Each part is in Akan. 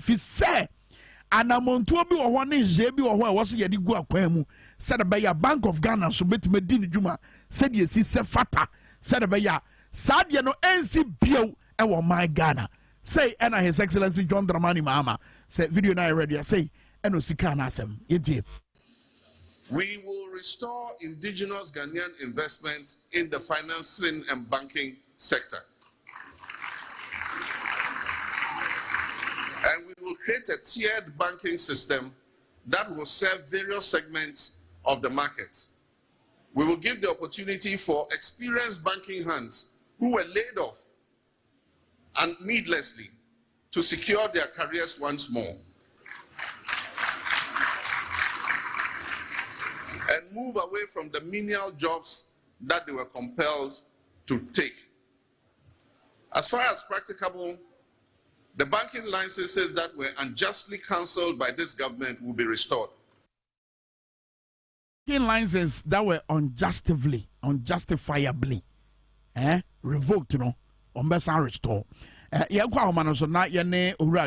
fi say anamontuo bi wo ho ne je bi wo ho e wo so ye di gu akwan mu said the Bank of Ghana so betime di ne dwuma said ye si se fata said the sad no NC bio e wo my Ghana say and His Excellency John Dramani Mahama say video na ready say eno sika na asem yentie. We will restore indigenous Ghanaian investment in the financing and banking sector. And we will create a tiered banking system that will serve various segments of the market. We will give the opportunity for experienced banking hands who were laid off and needlessly to secure their careers once more and move away from the menial jobs that they were compelled to take. As far as practicable, the banking licenses that were unjustly cancelled by this government will be restored. Banking licenses that were unjustifiably, revoked, on best and restore. So now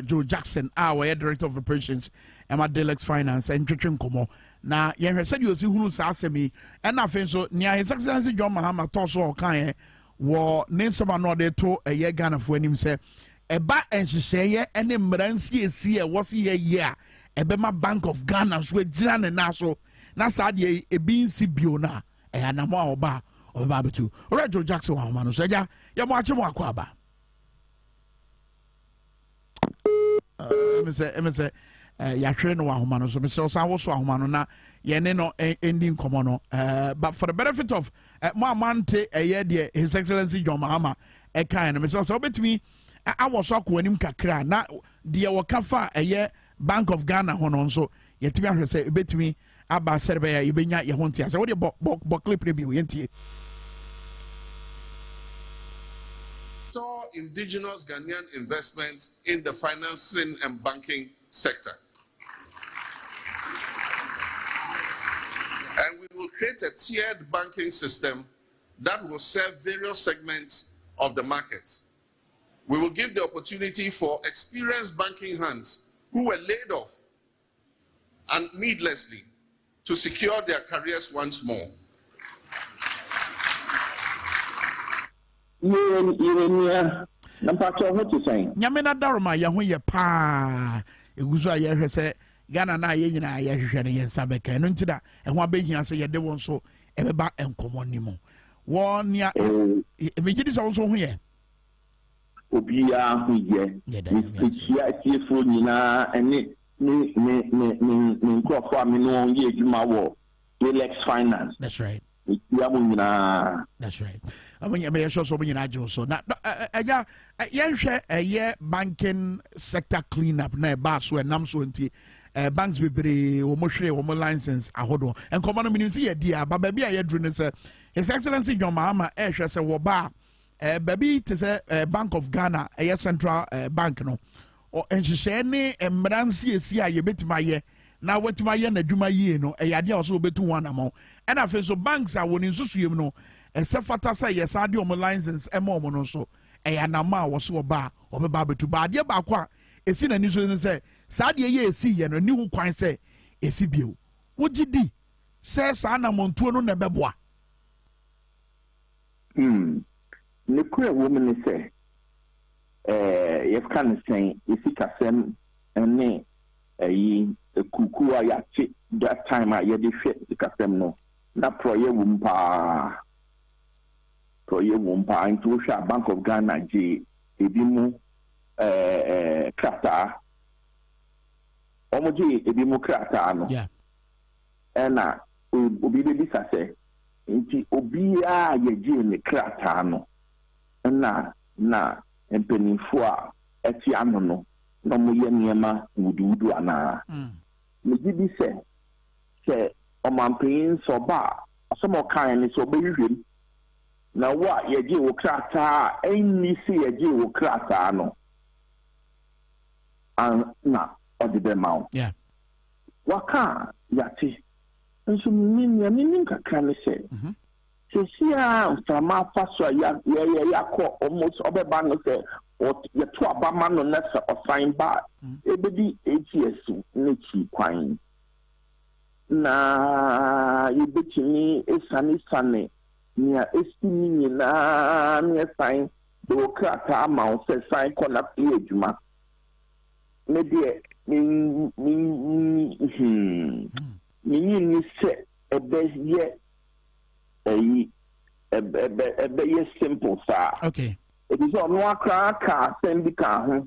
Joe Jackson, our Director of Operations, Emma Delex Finance, and Tritrin Como. Now, said you see who say me, and I think so near His Excellency John Mahama Tosso or Kanye, war names of another to a year Ghana for him say, a bat and she say, and then Meransi see a was ye year, a Bema Bank of Ghana, with Jan and Naso, Nasad a bean Sibiona, a Anama Oba, or Babitu, or Joe Jackson, Manu said, ya watching Wakwaba. Say, Yatrin Wahumano, so Mr. Sawas Wahumano, na Yeneno ending Comono. But for the benefit of Mamante, a year, His Excellency John Mahama, a kind of Mr. So bet me, I was so when him Kakra, now dear Wakafa, a year Bank of Ghana, Honon, so yet to me, say, bet me, Abba Serbia, you been at your home. So what about clip review? Indigenous Ghanaian investment in the financing and banking sector. And we will create a tiered banking system that will serve various segments of the market. We will give the opportunity for experienced banking hands who were laid off and needlessly to secure their careers once more. Yamena Darma, Yahuya Pa, Uguza Yah said, Ghana na ye nyina ye hwehwe ye nsabeka no ntida e ho abehia se ye de won so e beba enkomo nimo won ya megidi sa won so ho ye obia ho ye ya tiefo nyina ene ni nkofo amino ye adwuma wo Relax Finance. That's right. That's right. I mean, I show so many najo so now. Yeah, banking sector cleanup na ba so enam so nti banks bebre wo mo hwe wo mo license ahodo and common ministry ye dia ba ba bia ye dru ne say His Excellency John Mahama hwe say wo ba baby to say Bank of Ghana central bank no o enhye ne emransi esi a ye betima ye na wetima ye na dwuma yie no yade a so betu one amount and afi so banks a woni nsusuem no esefata say yes ade o license emo no so eyanama a wo so ba obeba betu ba ade ba kwa esi na ni so ne say saade ye esi ye no ni hu kwan say esi bio wogidi say sa na montuo no na beboa ne kura wo me say yes kan say esi kasem ene yi kuku a ya che that time a ye de hwe kasem no na proye wumpa into Bank of Ghana J ebimu krata omoji ebimu krata no yeah ena obi be bisa se nti obi a ye je ne krata no na empenifo a eti ano no no mo ye niema wududu ana me gibi se omampen so ba so mo kan ni so be hwehwem na wa ye je wo krata enni se ye je wo krata no an na odide mawo yeah waka yati nso minni kakra ne se se sia ufama faso ya ko almost obeba no se what the two Abamano Nessa or fine bar, ebedi 8 years, Nichi Quine. Na you bet me a sunny, near Estini, near sign, the Okata amount says sign corner Juma. Maybe me say a best yet a simple sir. Okay. It is on one car, send the car,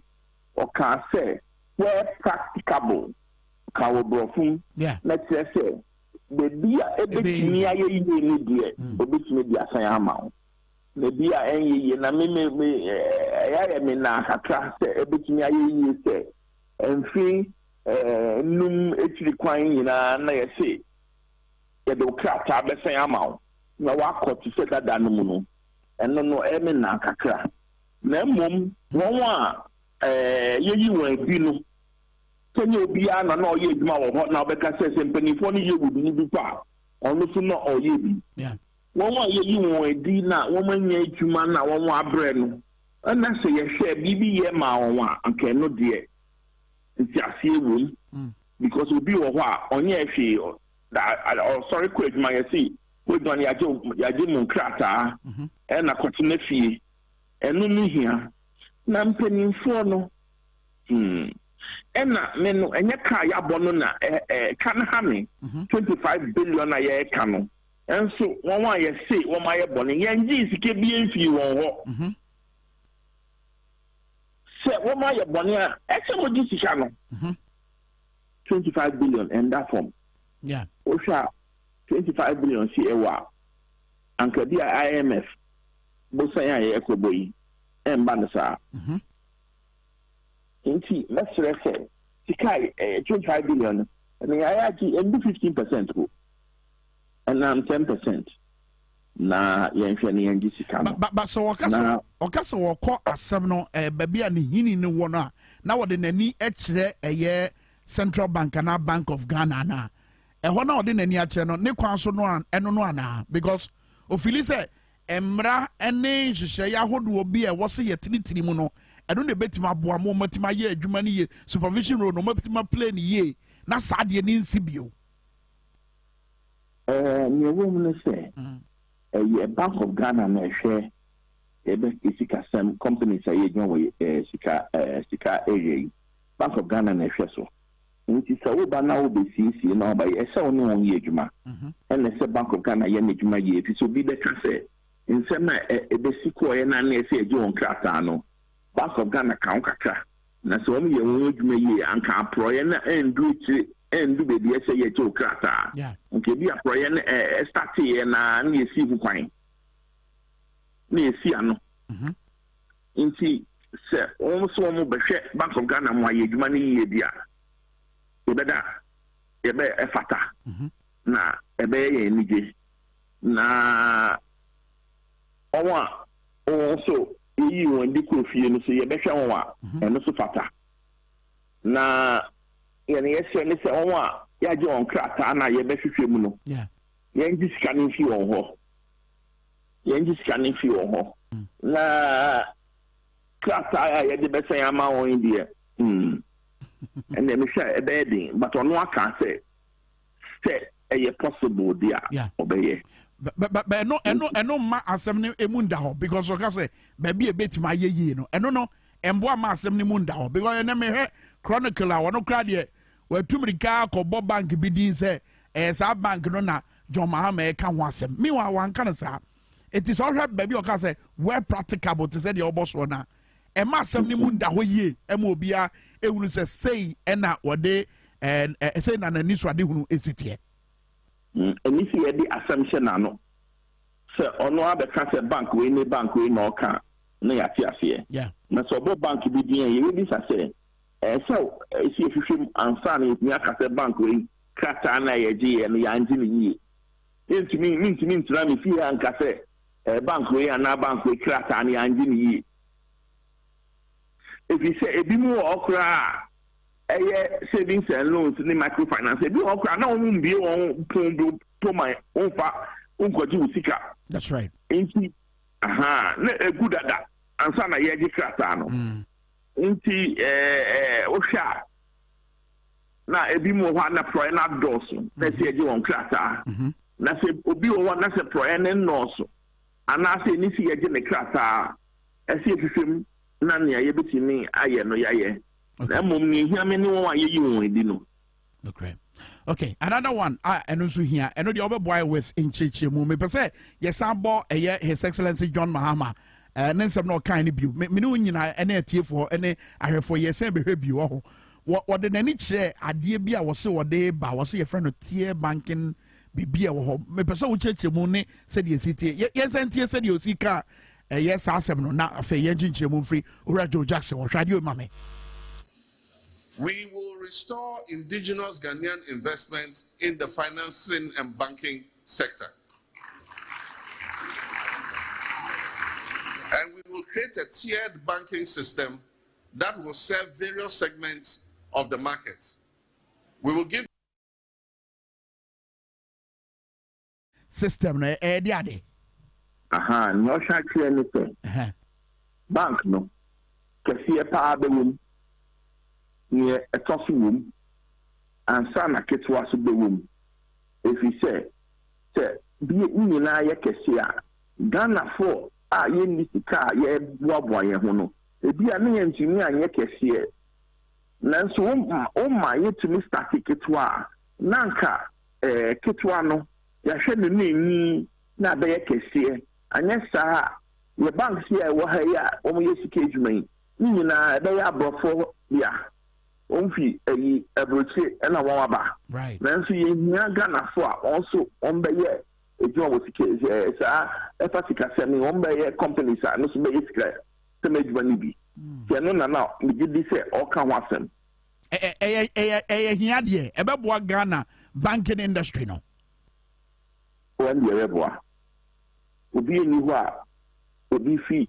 or car say, where practicable, car brofum. Yeah. Let's say, the beer a bit near you, dear, a bit maybe a say amount. The beer any, and I mean, I class a bit near you say, and free, num, it's requiring, and I say, the crack, I say amount. No, I caught to say that Danumuno. And no, na kakra. Na mum, one you were binu. Can you be an no ye ma what now because says and penny for you would be far. Almost not all ye be. Yeah. One you were dina, woman ye to man, one more bread. And I say a share BB ye ma one and cannot dear. It's a sea room because we be a while on your field. That sorry, quick, my see. We don't yajimun krata and a continue fee and no here. Nam penny for no. And menu and your car bonona can hammy 25 billion a year canoe. And so one why you say, one my bonny, and Jesus can be if you want. Say, one my bonny, actually, this is 25 billion and that form. Yeah. Osha. 25 billion CAWA. And Kadia IMF, Bosaya Ekoboy, and Banasa. Inti, let's say, Tikai 25 billion, and the IIT and 15%. And I'm 10%. Na Yanfani and Jessica. But so Ocasa will call a 7 baby and Hini no one. Now, the Nani H a year Central Bank and our Bank of Ghana. And one out in any channel, no council no and no ana because Ophelia said, Emra and name Shaya will be a was a Trinity. I don't bet my boy moment my year, Germany, supervision road, no matter plane ye, not Sadia in Sibio. Your woman say, a Bank of Ghana may share a best some companies a year, Sika area, Bank of Ghana may share so. It is a woman now be CC now by a sound on Yejuma. And a Bank of Ghana Yemijuma ye, it will be the cassette. In some a Besico and I say John Cratano. Bank of Ghana count Kaka. Na so me ye ye and can proyen and do it and do the essay to Crata. Yeah. Okay, be a proyen start here and ye see who quine. Me see ano. Inti, sir, almost one more Bank of Ghana, my money ye dear. Ebe efata na ebe ye nije na owa also yi won di kofie no so ye be hwe won a eno so fata na ye ne yese ne se owa ya je on krata na ye be hwehwe mu no yeah ye nji scanning fi won ho na krata ya ye de be san ama won die and then we say a bedding, but on what can say a possible dear, obey. But no, ma assembly emunda because of say, baby a bit my ye, no, and no, and boy ma assembly munda because I never chronicle. I want to cry here where too many car or Bob Bank be say, as our bank no na John Mahama can was him. Meanwhile, one can say, it is all right, baby, or can say, where practicable to say your boss one. And my assembly munda ho ye, Mobia. It will say, and now what they and say, and a news radio is it here. And if you had the assumption, I know. Sir, on no other cancer bank, we need bank, we no can. Yeah. Na so bank be doing, you will say. So, if you answer, if you have bank, we Katana, and the engine. It means if you and cafe, a bank, we and a bank, we Katana, and engine. If you say a bit more okra, savings and loans in the microfinance, a bit okra, no one be on my own fa, unko. That's right. Ain't he? Aha, a good at that. ansa na yɛgye krataa no nti wohwɛ na ebi mo hɔ na prɔɛ na dɔɔso na sɛ yɛgye wɔn krataa na sɛ obi wɔ hɔ na sɛ prɔɛ ne nnɔɔso anaasɛ ɛni si yɛgye ne krataa ɛsɛ efifim na nea yɛbɛtumi ayɛ no yɛayɛ na mmom ne hia me ne wɔn a yɛyi wɔn edi no. Okay, another one. And also here, and the other boy with in Chichi Mumi. Per se, yes, I bought His Excellency John Mahama. And then some no kind of view. Me know you know any tea for any I have for yes, and behave you. What did any chair? I dear be I was so a day, but I was a friend of tier banking. Be a home. Me person which Chichi Muni said you see yes, and tea said you see car. Yes, I said no, not a fair engine Chimu free. Or Joe Jackson or tried you, mommy. We will restore indigenous Ghanaian investment in the financing and banking sector. And we will create a tiered banking system that will serve various segments of the market. We will give system no diade. No sha clear anything. Bank no. Kesi pa abewum. Near a tossing room and son a ketwas of the room. If he said, be it me and I, Ghana for ye need the car, ye boy, hono. It be a me and Jimmy and ye cassia. Nanso, oh my, ye to me static ketwa. Nanka, ketwano, ya shed the name, not be a cassia. And yes, sir, your banks here were here, only a cage me. Me and I, they are brought for, yeah. Onfi abroche na waba right nanso ye nya Ghana for also on be ye ejo wo sike sa efatika se me on be ye companies no so be sika se me dwani bi ye no na me gidi se o kan wasem hia de e beboa Ghana banking industry no when ye beboa obi ni ho a obi fi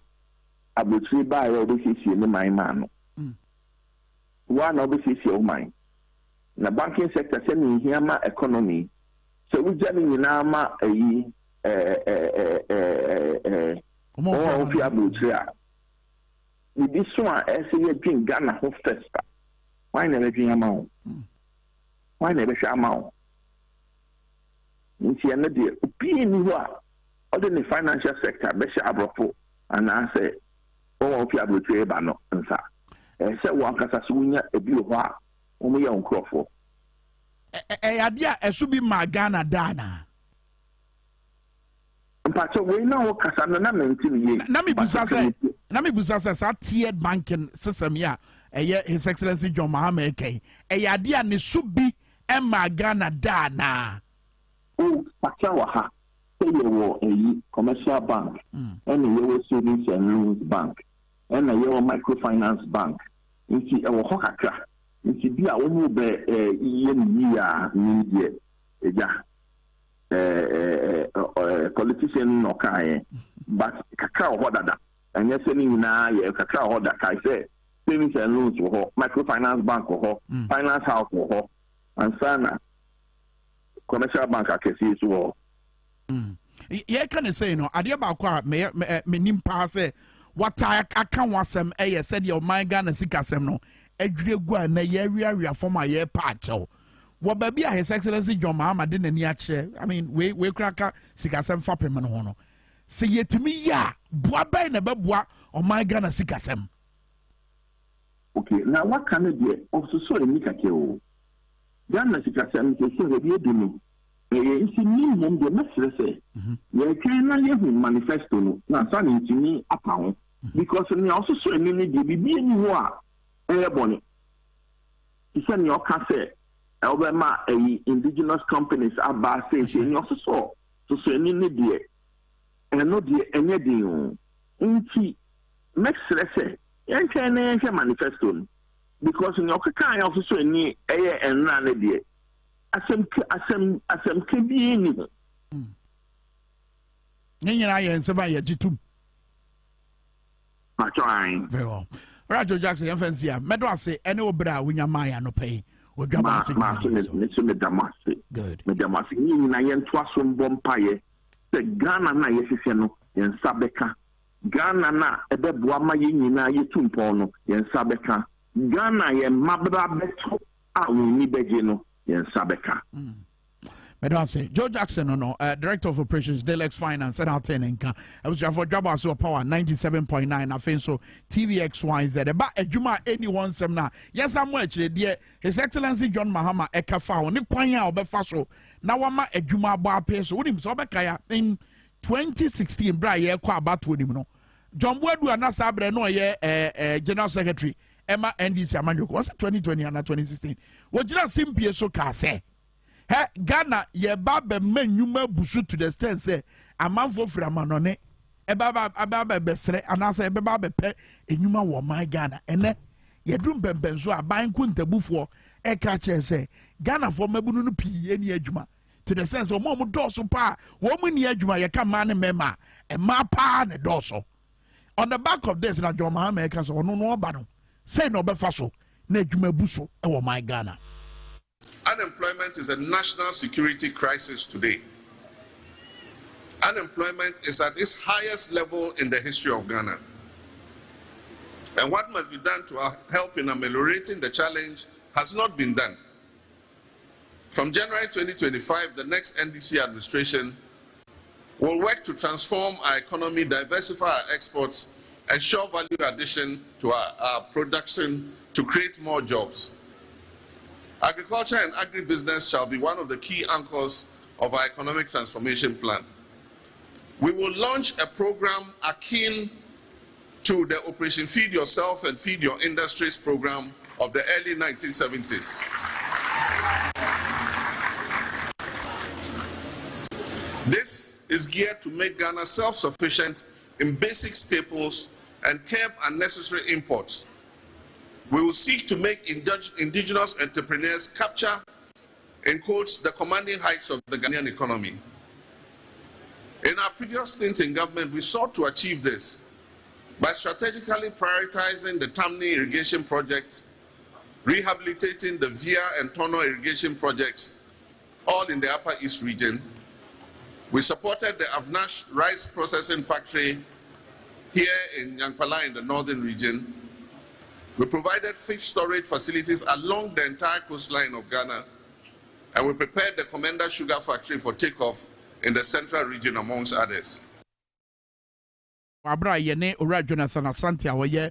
abroche ba ye obi sisi ni man no one of the CCO mine. The banking sector sending here my economy. So we just in nama with this one, as you drink Ghana whole first. Why never drink amount? Why never share amount? In the end of the opinion, other than the financial sector, Besha Abrofo, and I say, oh, if you have a banner, and so. Say one Casasunya, a beautiful only on Crawford. Idea, a should be my Ghana Dana. But we know Casana maintain. Nami Busasa, a tiered banking system, yeah, His Excellency John Mahama, a idea, and it should be Emma Ghana Dana. Oh, Pachawaha, say you were a commercial bank, and a Euro Savings and Loans Bank, and a Euro Microfinance Bank. Nti ewo hokaka nti bia wo mu be iye ni ya ni eja politician no kai but kakra ho dada anya se ni na ye kakra ho dada kai se savings and loans ho microfinance bank ho finance house ho and sana commercial bank akesi so ho ye can say no ade ba kwa me nimpa se what I can't want some said your my Ghana Sikasem no Edregu na ye area for my year part. What baby His Excellency John Mahama didn't near chair. I mean, we cracker Sikasem Fapim and hono. Say ye to me, ya, Boaba never boa or my Ghana Sikasem. Okay, now what can it be? Also, so a Mikakeo Ghana Sikasem is a real demo. You see, minimum the message say, you can manifesto, not something to me upon. Because we also saw a minute, you be anywhere, airborne. You send your cassette, Alabama, indigenous companies are by saying, you also saw, to say any dear, and no dear, any deal. Inti, next, let's say, you can manifesto. Because in your kind also saw any air and none a dear. Asem can be any. Nina and Sabaya Jitum. Very well. Rajo Jackson, and fancy, Medwase, and Obra, when your Maya no pay. Good. Medamasi, Nina and Twasum Bompaye, the Ghana Nayesano, and Sabeka, Ghana na ɛbɛboa ma yɛn nyinaa yɛtu mpɔn no yɛn nsa bɛka. Ghana yɛn mmabra bɛto a wɔn ni bɛgye no yɛn nsa bɛka. Say Joe Jackson, Director of Operations, Delex Finance, and I'll tell you, I was for Dwabo Ase Power 97.9. I think so. TVXYZ. About a Juma anyone semna. Yes, I'm actually dear. His Excellency John Mahama Ekafa. Oni kwanya obefaso. Now I'm a Juma bar peso. Unim sobekaya in 2016. Bra ye kwa about to him no. John Wedwu anasabre no ye General Secretary Emma NDC Amanjoko. Was it 2020 and 2016? What you not simply so kase? Ghana ye baba men yuma busu to the extent say a man for Framanone a baba besre and I say baba pe and yuma wa my Ghana and then ye drum benzo a buying kunta bufo e catcher say Ghana for mebunu p any ejuma to the sense of momo dorso pa woman yejuma ye come man mema and ma pa ne dorso. On the back of this na John Mahama Ekasa or no bano say no befaso ne juma buso e my Ghana. Unemployment is a national security crisis today. Unemployment is at its highest level in the history of Ghana. And what must be done to help in ameliorating the challenge has not been done. From January 2025, the next NDC administration will work to transform our economy, diversify our exports, ensure value addition to our production to create more jobs. Agriculture and agribusiness shall be one of the key anchors of our economic transformation plan. We will launch a program akin to the Operation Feed Yourself and Feed Your Industries program of the early 1970s. This is geared to make Ghana self-sufficient in basic staples and curb unnecessary imports. We will seek to make indigenous entrepreneurs capture, in quotes, the commanding heights of the Ghanaian economy. In our previous stint in government, we sought to achieve this by strategically prioritizing the Tamni irrigation projects, rehabilitating the Via and Tono irrigation projects, all in the Upper East region. We supported the Avnash rice processing factory here in Yankpala in the northern region. We provided fish storage facilities along the entire coastline of Ghana, and we prepared the Commander Sugar Factory for takeoff in the central region, amongst others. Abra yene ora Jonathan Asante awoye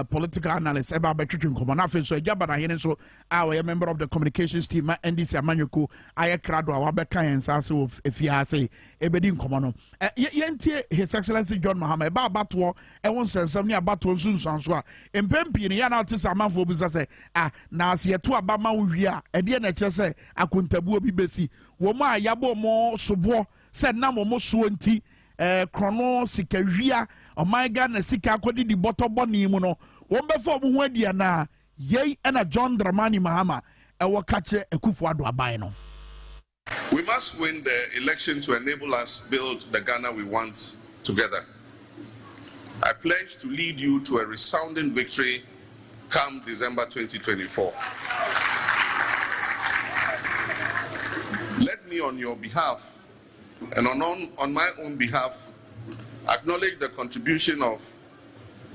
political analyst eba betwitwe nkomo na afi so agaba na yene so a member of the communications team NDC Amanyoko aye krado a wabeka yensa se efiase ebedi nkomo no yentie His Excellency John Mahama eba abato e won sensam ni abato nsunsanso a empempi ne ya na tisa amanfo bi se na aseto abama wo wi a ede na che se akontabu obi besi wo ma yabo mo sobo se na mo so nti krono sikawia Oman Ghana sika akodi di botobo ni mu no wombefo mu ho adia na yei na John Dramani Mahama wo kache Akufo Addo aban no. We must win the election to enable us build the Ghana we want together. I pledge to lead you to a resounding victory come December 2024. Let me on your behalf and on my own behalf, acknowledge the contribution of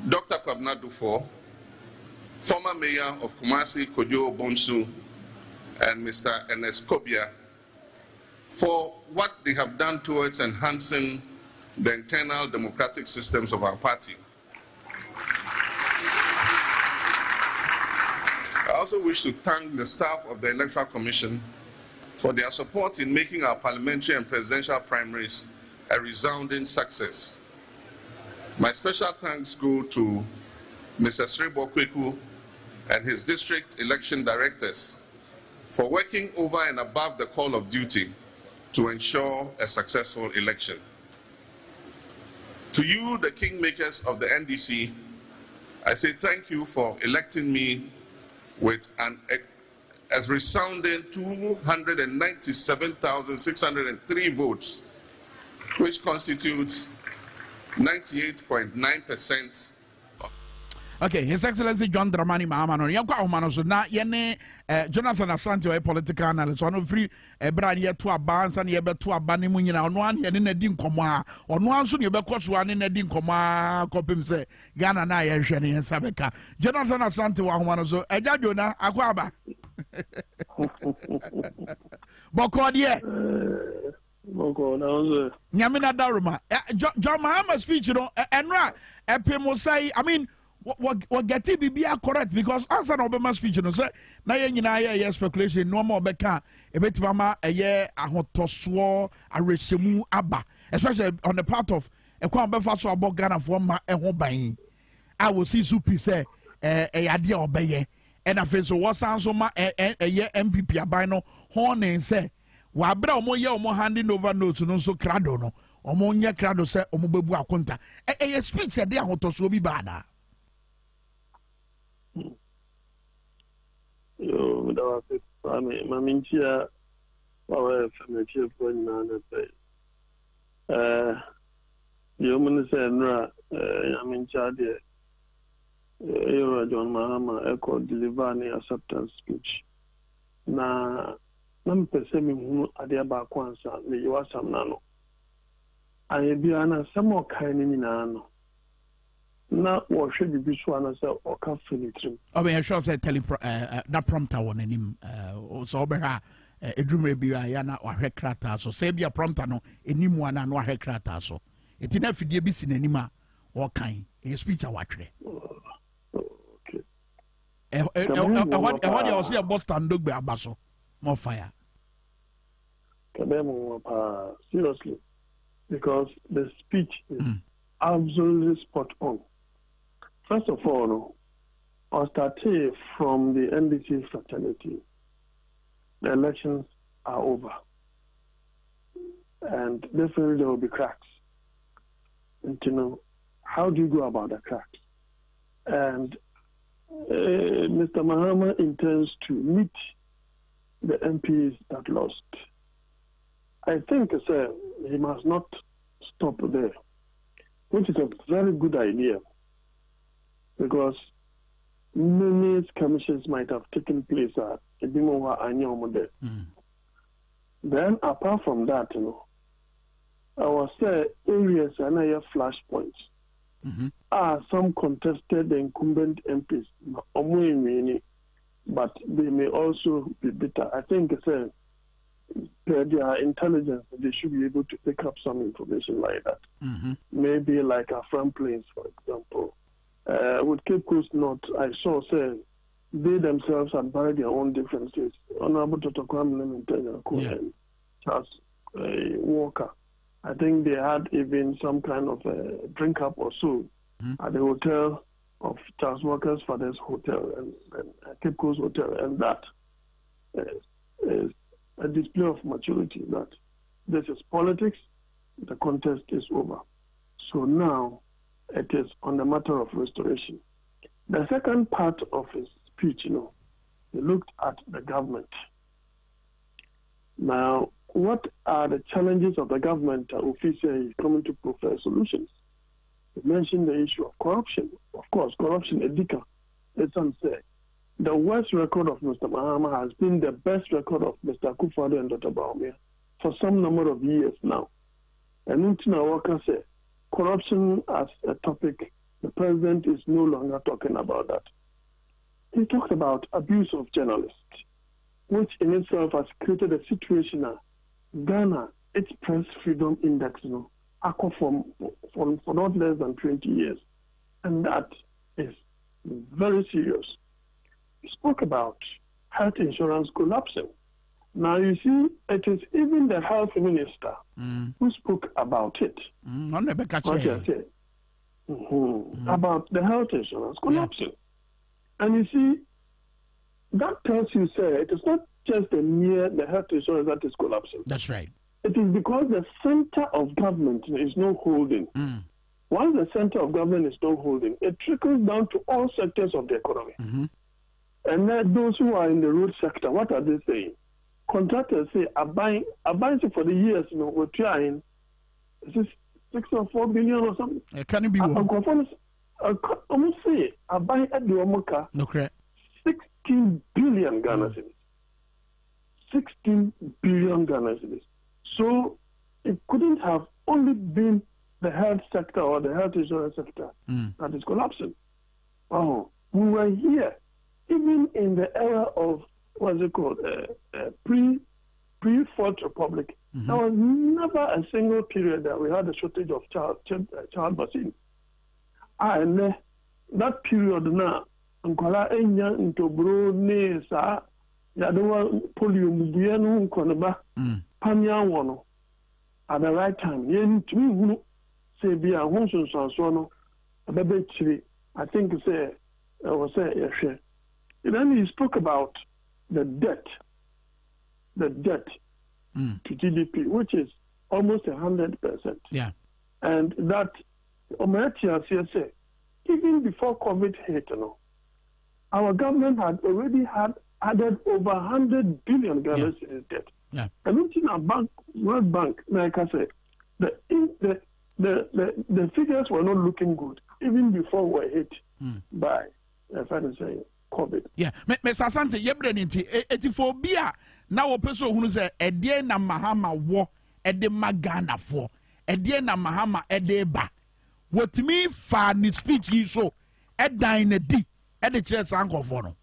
Dr. Kwabena Dufo, former mayor of Kumasi, Kojo Bonsu, and Mr. Ernest Kobia, for what they have done towards enhancing the internal democratic systems of our party. I also wish to thank the staff of the Electoral Commission for their support in making our parliamentary and presidential primaries a resounding success. My special thanks go to Mr. Srebo Kweku and his district election directors for working over and above the call of duty to ensure a successful election. To you, the kingmakers of the NDC, I say thank you for electing me with as resounding 297,603 votes, which constitutes 98.9%. Okay, His Excellency John Dramani Mahama no yanko ahoma so na ye ne Jonathan Asante o political analyst ono free brand ye to aba ansa ne ye beto aba ne mu nyina ono an ye ne di nkomo a ono anso ne be koso an ne di nkomo a kopim se Ghana na ye hwe ne yensa beka Jonathan Asante wa ahoma no so eja Jona akwa aba boko de Boko na Nyamina Daruma John Mahama speech no enra epemo say I mean what get it be correct because answer Obama speech no say na ye nyina ye speculation no more beka ebetima ma eye ahotoso arehemu aba especially on the part of ekwan befa so abo Ghana for ma eho ban I will see supi say ade obeye and afen so what sound so ma eye MPP aban no horn say wa bra omo ye omo handing over note no so krado no omo nye krado say omo bebu akonta eye speech ade ahotoso bi bada yo me da wa se ma mintia wa we family for na na say yo mun se nra ya mintia de yo John Mahama echo deliver an acceptance speech na nam pese me hu ade ba kwansa me yo asam na no aye bia na samo kai ni na no na wo hwe bibi so ana se o ka finitrim obe sure say that prompter won anim so obe ha edrume bi ya na wahwe krata so say bia prompter no enim wana na wahwe krata so eti na fidie bi sinanim a wo kan e speech a watwere okay what you say about standogbe abaso more fire Kabemo seriously because the speech is absolutely spot on. First of all, I'll start from the NDC fraternity. The elections are over. And definitely there will be cracks. And how do you go about the cracks? And Mr. Mahama intends to meet the MPs that lost. I think he must not stop there, which is a very good idea because many skirmishes might have taken place at Ibimowa. Then, apart from that, I will say areas and flashpoints are some contested incumbent MPs, but they may also be bitter. I think their intelligence, they should be able to pick up some information like that. Maybe like a front planes, for example. With Cape Coast North, I saw they themselves had buried their own differences. Honorable Dr. Kwame and Charles Walker. I think they had even some kind of drink up or so at the hotel of Charles Walker's father's hotel and Cape Coast Hotel, and that is a display of maturity that this is politics, the contest is over. So now it is on the matter of restoration. The second part of his speech, he looked at the government. Now, what are the challenges of the government? Officially, is coming to prefer solutions. He mentioned the issue of corruption. Of course, corruption, Edika, it's unsaid. The worst record of Mr. Mahama has been the best record of Mr. Akufo-Addo and Dr. Bawumia for some number of years now. And Ntina Walker said, corruption as a topic, the president is no longer talking about that. He talked about abuse of journalists, which in itself has created a situation that Ghana, its press freedom index, for not less than 20 years. And that is very serious. He spoke about health insurance collapsing. Now, you see, it is even the health minister who spoke about it. About the health insurance collapsing. Yeah. And you see, that tells you, it is not just the health insurance that is collapsing. That's right. It is because the center of government is not holding. Once the center of government is not holding, it trickles down to all sectors of the economy. And then those who are in the road sector, what are they saying? Contractors say, are buying for the years, we're trying. Is this 6 or 4 billion or something? Can it be more? almost say I buy at the Omoka. No correct. 16 billion Ghana cedis. 16 billion Ghana cedis. So it couldn't have only been the health sector or the health insurance sector that is collapsing. Oh, we were here even in the era of what's it called pre-Fourth Republic. There was never a single period that we had a shortage of child vaccine. And that period now, nkwala enya ntobro ne sa yadewa polio mubuye no nkoneba pamia wono at the right time yen tumi hunu say bia honsunsanso no abebe chiri. I think say was say yehwe. Then he spoke about the debt to GDP, which is almost 100%. Yeah. And that Oman Atenase say even before COVID hit, our government had already added over 100 billion Ghana cedis debt. Yeah. And in our bank, World Bank, like I said, the figures were not looking good even before we were hit by, if I say, COVID. Yeah, Mr. Asante, yebre ninti etiphobia na wo peso hunu se edie na mahama wo ede magana fo edie na mahama ede ba wotimi fa ni speech yi so edan na di ede kire sankofo no.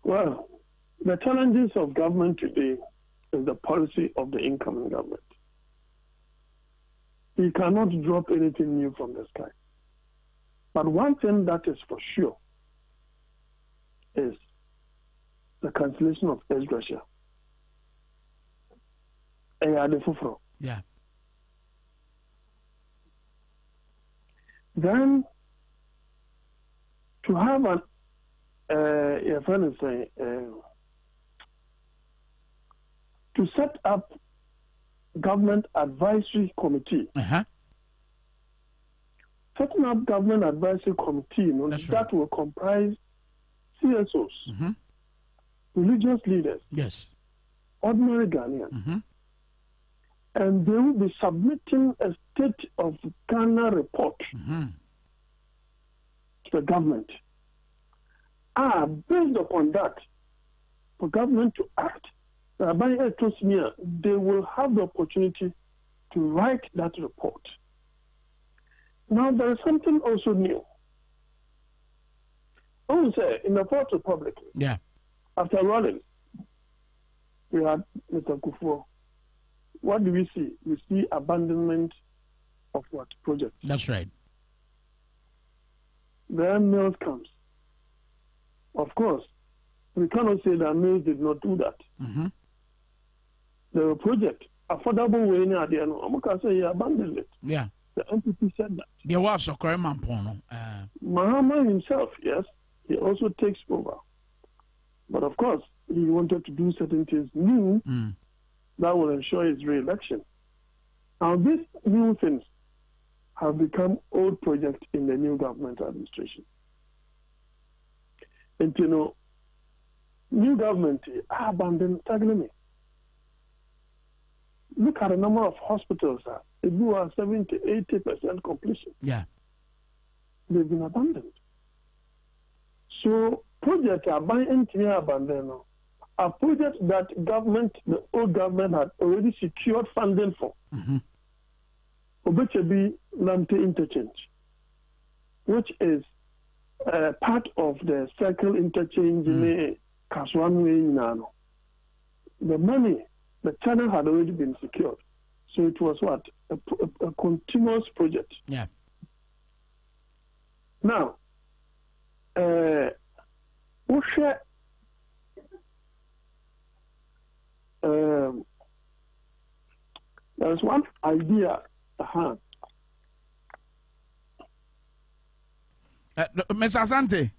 Well, the challenges of government today is the policy of the incoming government. You cannot drop anything new from the sky. But one thing that is for sure is the cancellation of ex-gratia. Yeah. Then to have an to set up government advisory committee. Setting up government advisory committee, that will comprise CSOs, religious leaders, yes, ordinary Ghanaians, and they will be submitting a state of Ghana report to the government. Based upon that, for government to act, they will have the opportunity to write that report. Now, there is something also new. I would say, in the Fourth Republic, after Rawlings, we had Mr. Kufuor. What do we see? We see abandonment of what project? That's right. Then Mills comes. Of course, we cannot say that Mills did not do that. The project, affordable way in Adiano, I'm going to say he abandoned it. Yeah. The NPP said that. There was a Korean Pono. Mahama himself, yes, he also takes over. But of course, he wanted to do certain things new that will ensure his re-election. Now, these new things have become old projects in the new government administration. And new government abandoned Taglimi. Look at the number of hospitals. It was 70-80% completion. Yeah. They've been abandoned. So projects are by NTA abandoned. A project that the old government had already secured funding for. Obechebi Lante Interchange, which is part of the circle interchange in Kaswanwe Nano. The money, the channel had already been secured. So it was what? A continuous project. Yeah. Now, there's one idea. Mr. Asante,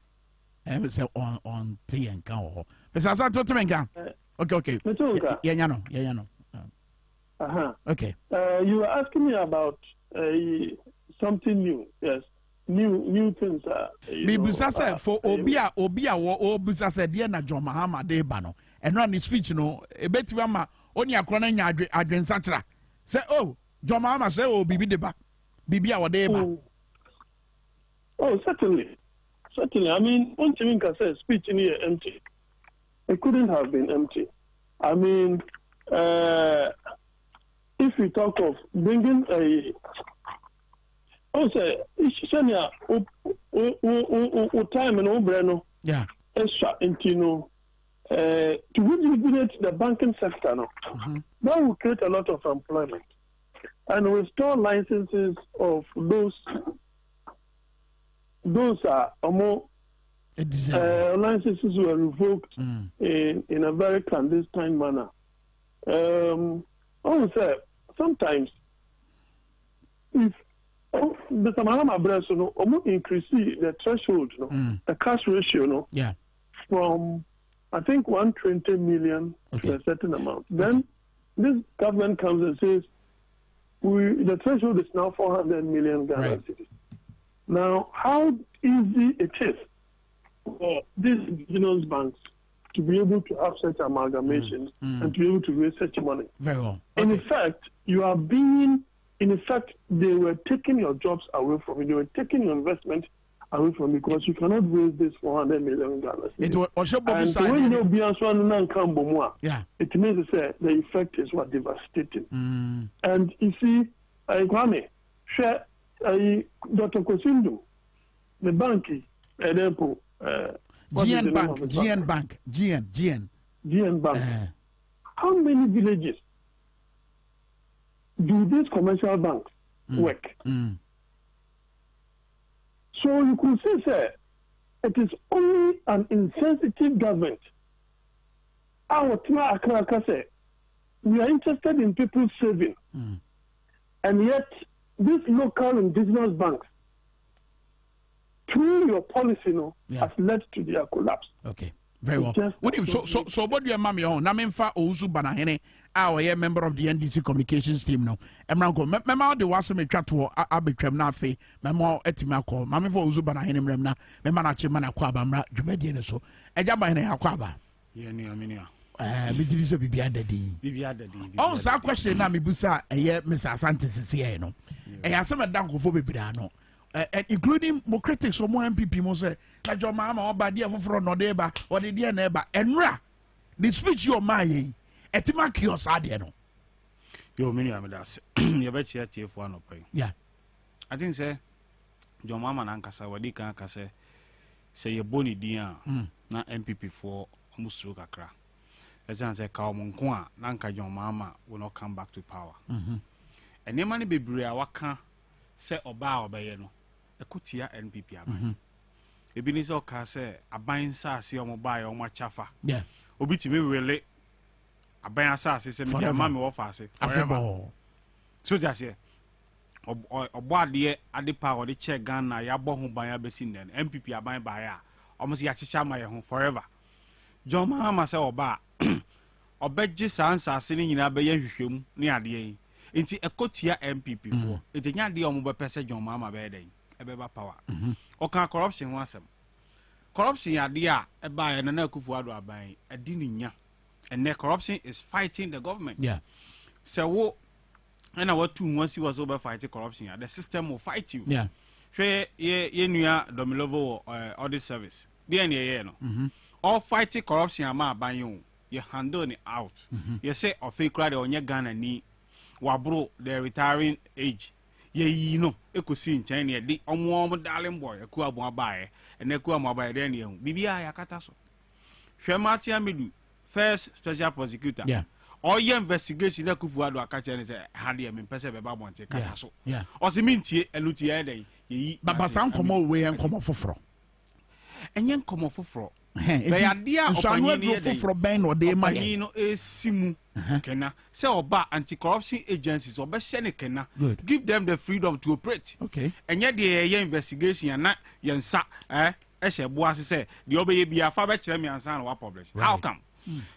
say on tea and cow. Mr. Asante, what okay. Yeah, okay. You were asking me about something new. Yes, new things. Bibusa said for Obia wo Bibusa said dear na John Mahama de bano and run his speech no ebetiwama only a crona adwen satra say oh John Mahama say oh bibi deba Bibia whatever. Oh, certainly. Certainly. I mean, one thing can say speech in here empty. It couldn't have been empty. I mean, if we talk of bringing a time and yeah, extra into to rejuvenate the banking sector now. That will create a lot of employment and restore licenses of those are more licenses were revoked in a very clandestine manner. I would say sometimes if the Samahama breast increase the threshold, the cash ratio, from I think 120 million to a certain amount. Then this government comes and says the threshold is now 400 million Ghana cedis. Now, how easy it is for these regional banks to be able to have such amalgamations and to be able to raise such money? Very well. In effect, they were taking your jobs away from you. They were taking your investment away from you because you cannot raise this 400 million dollars. It was and when you know yeah, it means to say the effect is what devastating. And you see, Kwame, share Dr. Kosindu, the bank, GN Bank. How many villages do these commercial banks work? So you could say, sir, it is only an insensitive government. We are interested in people saving. And yet, these local indigenous banks, through your policy, has led to their collapse. Okay. Very well. So what do you mami on? Namemfa Ousu Banahene, our member of the NDC communications team no. Emranko, mema de wase me twa to abetwam na afi, mema etima call. Mami for Ousu Banahene mremna, mema na chema na kwa bamra, dwumedie ne so. Eja bahene akwa ba. Ye ni amenia. Bidiri so bibia dadi. Bibia dadi. On sa question na me busa eye Mr. Asante sisi no. Asema dankofo bebira no. Including more critics or more MPP mo say na your mama or bad for front no deba or the dear neighbor enra the speech your my etima kios ade no yo mini amadas you bet you tie for no pay yeah I think say your mama na nkasa wadi kan kase say ye boni dia na MPP for musuru kakra let's say ka omonko a na nka your mama will not come back to power and the money bebre a waka say oba obeye no ekotia NPP aban ebini so ka say aban saase o mo bae o ma chafa yeah obi timi wele aban saase say me ma me wo faase forever so just here obo ade pa o de check Ghana ya bo ho ban abesi nden MPP aban bae a o mo se ya chicha ma ye ho forever John Mahama say oba obegye saase ni nyina be ye hwehwem ni ade yi inti ekotia MPP for etenya de omo be pese John Mahama be den ebeba power oka corruption ho asem corruption ade a eba ye na akufu ado aban adi ni nya and the corruption is fighting the government yeah so wo na watu nwansi was over fighting corruption the system will fight you yeah hwe ye nua Domilovo audit service dey na ye no all fighting corruption ama aban yo ye handle it out you say of fake crowd onye Ghana ni wabro the retiring age ye no ekosi nchen ne de omo darling boy eku abu abae ene eku amu abae de ne hu bibia ya kata so hwemati amedu first special prosecutor yeah all your investigation na kufu ado akache ne say hade e mpese beba bonte kata so yeah o se mintie enutie e den yi baba san komo we en komo foforo enyen komo foforo be ade a opanyini foforo ben no de ma ye no esimu kena say oba anti-corruption agencies oba shene kena give them the freedom to operate okay enye de ye investigation na yensa ehye boase say de obeye bia fa be kire me ansa na wa publish how come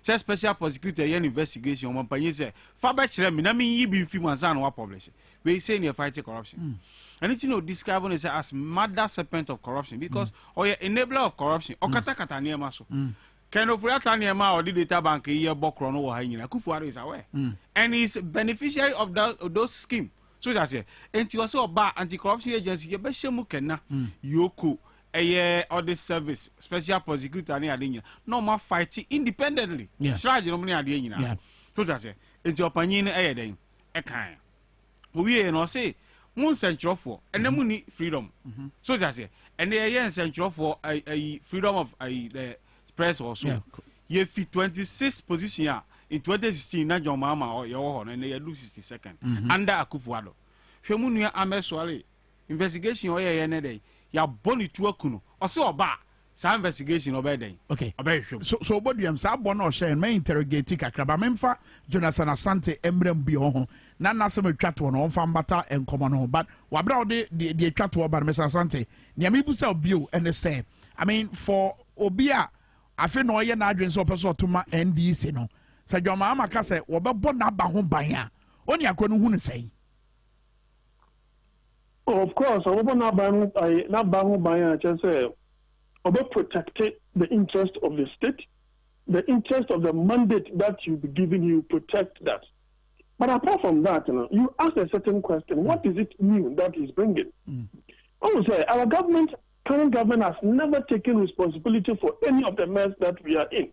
say special prosecutor yen investigation o mampanyi say fa be kire me na me yi bi film ansa na wa publish we say near fighting corruption and it describe it as mother serpent of corruption because or enabler of corruption o kata niema so kind of niema or the data bank here bokro no wo ha nyina Kufuor is aware and is beneficiary of those scheme So that's it. And you also about anti-corruption agency, you bet shemu kenna yoko audit service, special prosecutor ni adenya. No more fighting independently. Shraj no money adenya. So that's it. And your opinion then kind. We no say moon central for and then money freedom. So that's it. And they are central for a freedom of the press also. You fit 26 position in 2016 na John Mama or your and they lose 62nd under Akufo-Addo. Femunu ameswale investigation or ye day ya boni to akuno or so ba sa investigation obey day. Okay. Obey so what do you say bono share me interrogate kakra memfa Jonathan Asante emrem bi ho na nasem atwato no mfa mbata enkomo no but wabra de atwato ba Mr. Asante ne amebu say obio and say I mean for obia afi no ye na adwen so person to ma NDC no sa Joma amaka say wo be bo na ba ho ban a oni akonu hu ne say. Of course, I will not buy just say about protecting the interest of the state, the interest of the mandate that you be giving, you protect that. But apart from that, you ask a certain question: what is it new that is bringing? I would say our current government has never taken responsibility for any of the mess that we are in.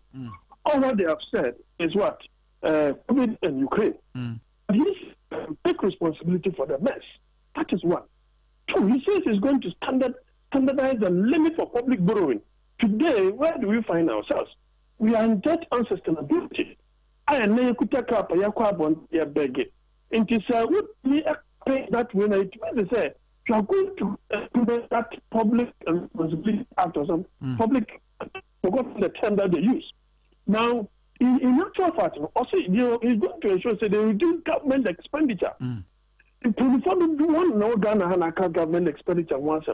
All what they have said is what COVID and Ukraine. He take responsibility for the mess. That is one. Two, he says he's going to standardize the limit for public borrowing. Today, where do we find ourselves? We are in debt unsustainability. I am not going to cap a carbon beg it. And it is we pay that when it say you are going to implement that public responsibility act or some public forgotten the term that they use. Now, in actual fact, also he's going to ensure that they reduce government expenditure. In 2021, no Ghana Hanaka government expenditure once.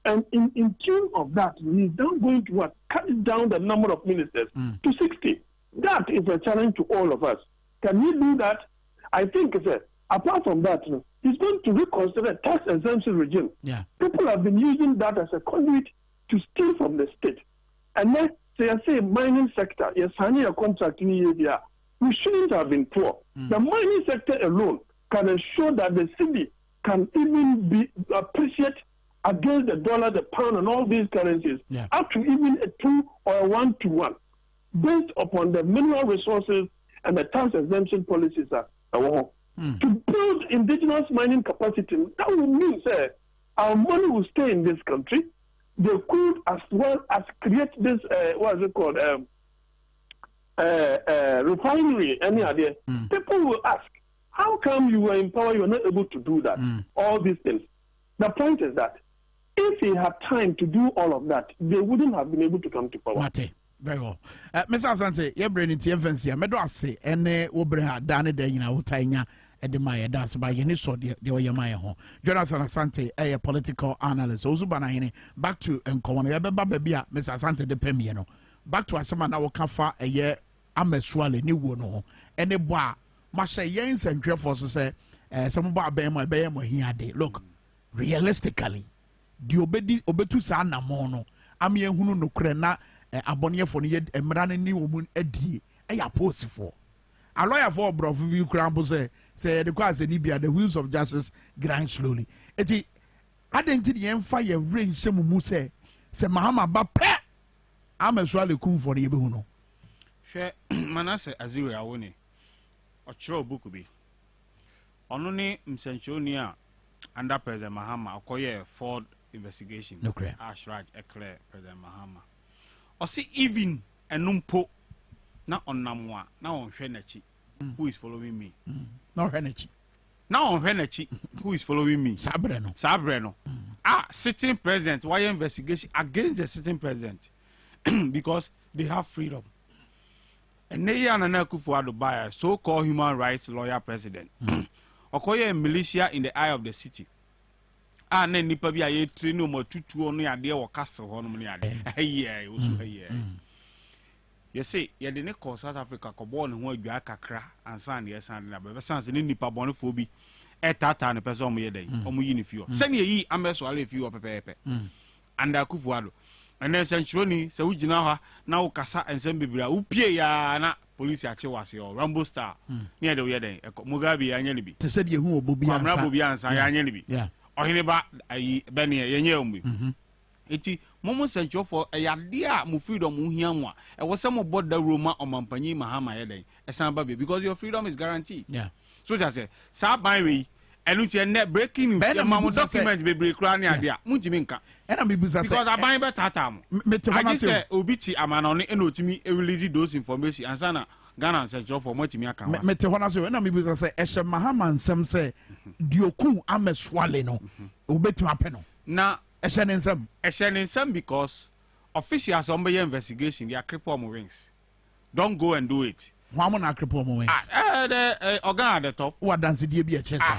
And in tune of that, he's now going to what? Cut down the number of ministers to 60. That is a challenge to all of us. Can he do that? I think, apart from that, he's going to reconsider tax exemption regime. People have been using that as a conduit to steal from the state. And then, say mining sector, yes, signing a contract in India, we shouldn't have been poor. The mining sector alone can ensure that the city can even be appreciate against the dollar, the pound, and all these currencies, up to even a 2 or a 1-to-1, based upon the mineral resources and the tax exemption policies that to build indigenous mining capacity. That would mean, our money will stay in this country. They could as well as create this, what is it called, refinery, any idea. People will ask, how come you were in power, you were not able to do that? All these things. The point is that if he had time to do all of that, they wouldn't have been able to come to power. Mate. Very well. Mr. Asante, your brain into infancy, Dwabo Ase, and Obreha, Dane de Yina, Utainya, and the Maya, that's by any sort, the Oyamaya home. Jonathan Asante, a political analyst, Ozubana, back to Encoman, Bababia, Mr. Asante de Pemiano, back to Asama now, Kafa, a year, Ameswale, New Wono, and the bois. Masha Yens and Forces say, some about Bema he had day. Look, realistically, the obetu sana mono, Amia Hunu no Krena, Abonia for yet, and Mranani woman Eddie, a post for. A lawyer for Brovu Crambo say the cause in Libya, the wheels of justice grind slowly. Eti, I didn't the empire range some muse, say Mahama Bape, I'm a swally cool for the Ebuno. Share Manasseh Azuri Awoni. Ochro book bi ono ne msenchonia under President Mahama okoye Ford investigation no clear Ashraj clear President Mahama o see even enumpo na onamwa na onhwe nachi who is following me no hwenachi na onhwe nachi who is following me sabre no sitting president why investigation against the sitting president because they have freedom. And they are an Akufo-Addo buyer, so-called human rights lawyer president. Okoye militia in the eye of the city. And then nipa bi aye trino mo tutu onu ade wo castle ho no ne ade. Hey osu hey. You see, ye de ne ko South Africa ko bo ne ho adwa kakra ansan de esan de na be sans ne nipa bone fo bi etata ne pese omo ye den. Omo yi ne fi o. Se ne yi ameso ale fi o pepepe. And Akufo-Addo. And then Centroni, so we know now Cassa and Sembibra, who pay ya na police ache wase or Rambo Star near the way Mugabe anyelibi to say you who be Rambo anyelibi yeah or hineba I Benny Yenyumbi eti momo sencho for a yadia mu freedom mu hianwa e was some about the Roma or Mampanyi Mahama yeden e because your freedom is guaranteed yeah so just say sa ban we enu tie net breaking news e mamu document be break kra ne ade a muntimi nka and I'm because aban be tata mo I say obi ti amana no e no timi release those information ansana Ghana sencho for muntimi aka wa mete hona so and I'm because say e she Mahama nsem say dioku ameswale no obetimi apeno na e she nsem because officials on the investigation they are cripple mo wings don't go and do it who na cripple mo wings the organ at the top what dance die bi e chesa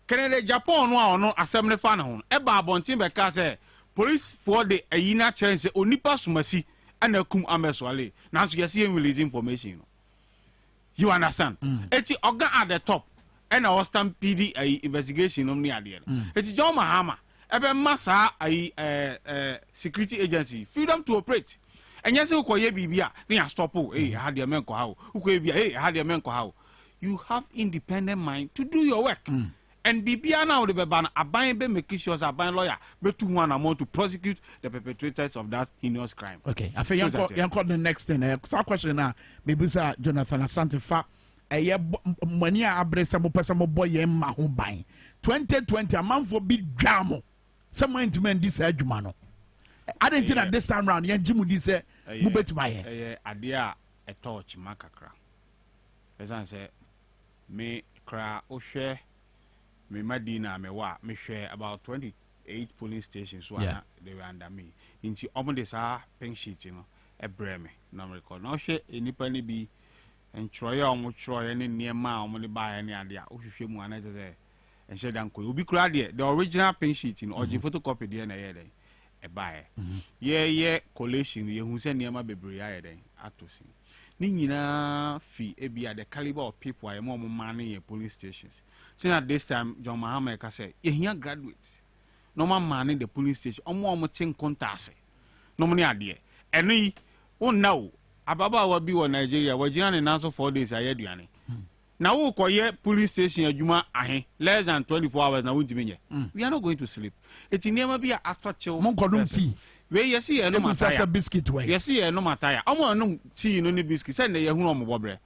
Canada Japan no assembly fan ho e ba abontin be ka say police for the ayina chance onipa sumasi ana kum ameswale na so yes you release information you understand eti organ at the top and our stamp PD investigation no ni ade eti John Mahama ebe massa security agency freedom to operate and yes you koye bibia na stop had the men ko how had the men ko how you have independent mind to do your work and bibia now the ban aban be make sure aban lawyer be to one amount to prosecute the perpetrators of that heinous crime. Okay, I feel you got the next thing. So question now, maybe sir Jonathan Asante fa money abresa mo pesa mo boy ma ho ban 2020 a man for big drama. Someone to mend this adwuma no. I didn't think this time round yen jimu di say mu betima ye. Ade a torch makakra. Esan say me kra o hwe me Madina me wa me hwe about 28 police stations so they were under me. Inti omo de sa pen sheet no e bre me na me record. Na hwe enipa ni bi entroye omo troye ne niema omo de ba ne ade a o hwe mu ana say and said uncle will be crowd the original pen sheet in or the photocopy there na yede e buy yeah collation ye hu se niam bebre ya yede atosi ni nyina fi e bia the caliber of people I more man in police stations since at this time John Mahama ka say ye here graduates no man in the police station omo tin kontase no money ade eno won now ababa wa bi wo Nigeria wa gina ne naso 4 days ayeduane now we call police station adwuma ahe less than 24 hours na wunti menye we are not going to sleep it niam be after chill mon kodum tea we yes e no mataya biscuit way yes e no mataya omo no tea no ni biscuit say na ye hu omo bobre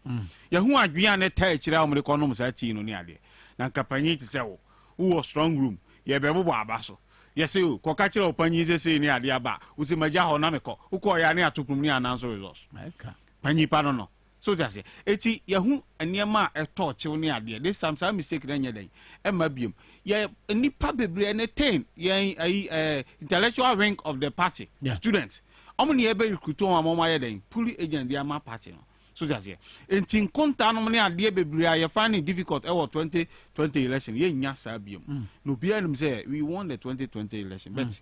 ye hu adwea ne ta kire omo de konom sa tea no ni ade na kapanyi ti say wo strong room ye be bobo abaso yes o ko ka kire opanyi say ni ade aba wo se maja ho na meko wo ko ya ne atopum ni announce results panyi pa no so that's it. Eti yahu eniema torch ne ade. This some mistake na nyeden. E ma biem. Ye nipa bebre entertain ye intellectual wing of the party. Students. Omo ne ebe recruit on amoma yeden. Puli agent dia ma party no. So that's it. Enti konta no ne ade bebre ye find it difficult e 2020 election. Ye nya sa biem. No bia nim say we won the 2020 election. But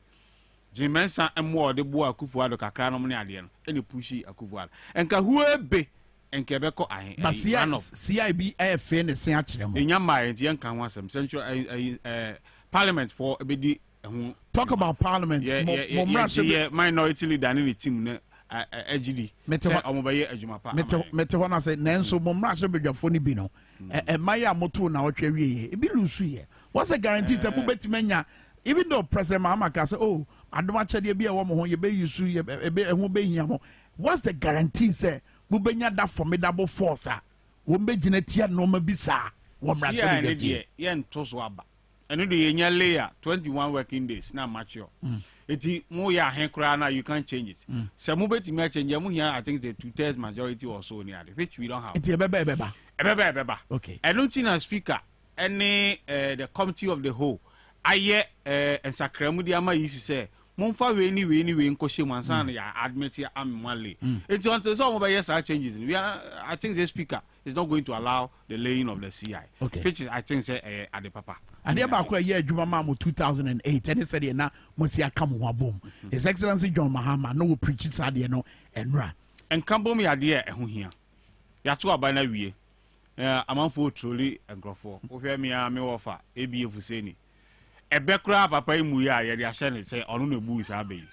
Jimensa emwo de bo Akufo-Addo kakra no ne ade no. E ne pushi Akufo-Addo. Enka huebe enkebeko ahe but CIB AFN ne sen akire mo enyama enti enka ho asem central parliament for ebedi ho talk about parliament minority leader ne team na agidi say omobaye adwuma pa mete ho na say nanso momra se bedwafo ni bi no maya moto na otwa wie e bi lusu ye what's the guarantee say bu betimanya even though President Mahama ka say oh adoma chede bi e wo mo ho ye be yusu ye be ho be hia mo what's the guarantee say bubenya that formidable force won be gina tia no ma bisa wo mra se be fie ye ntoso aba eno de yenya layer 21 working days na mature eti mo ya hen kra na you can't change it se mo betimi change mo here I think the 2/3 majority or so ni ade which we don't have eti ebeba okay eno tina speaker any the committee of the whole aye ensakramu di ama yisi say monfa we ni nko shemu ansan ya admit ya amwale it's on so mo yes changes we are I think the speaker is not going to allow the laying of the CI which is I think say at the papa and there ba ko ye adwuma ma mo 2008 and said na mo si aka mo abom His Excellency John Mahama no preach it ade no enra en kambo me ade e ho hia ya to aba na wie amanfo troli engrofo wo hwe me a me wofa ebiefu seni ebekura papa imu ya ye de ahye ne say onu na bu isa abai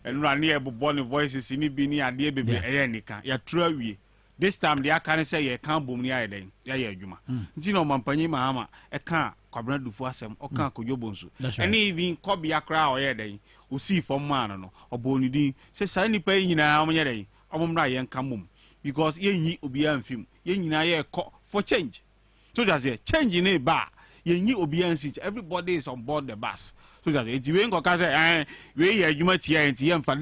enu na ne ebobọ ne voices ni bi ni ade bebe eye nika ya tru awie this time they can say you can't boom near then yeah juma ntino mampanyi mahama e kan kwabena dufo asem o kan kodwobonso and even kobia kra o ye den o see from man no obonidi say say nipa nyina omye den omumra ye nka mum because ye nyi obia mfim ye nyina ye for change so that's it change in ba ye nyi obia nsi everybody is on board the bus. So that if you ain't got say, we are human here and for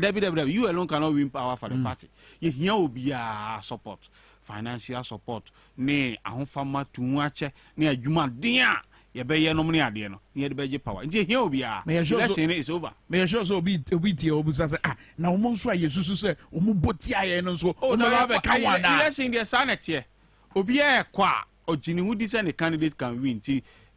you alone cannot win power for the party. You here will be a support, financial support, nay, a home farmer to watch near human dear. You bear your nominee at the end, near the budget power. And here will be a election is over. May I show so be your business? Now, most why you say, Umubotia and so, oh, no, I can't want that. In the Senate here, Obia qua or Ginny Woody and a candidate can win.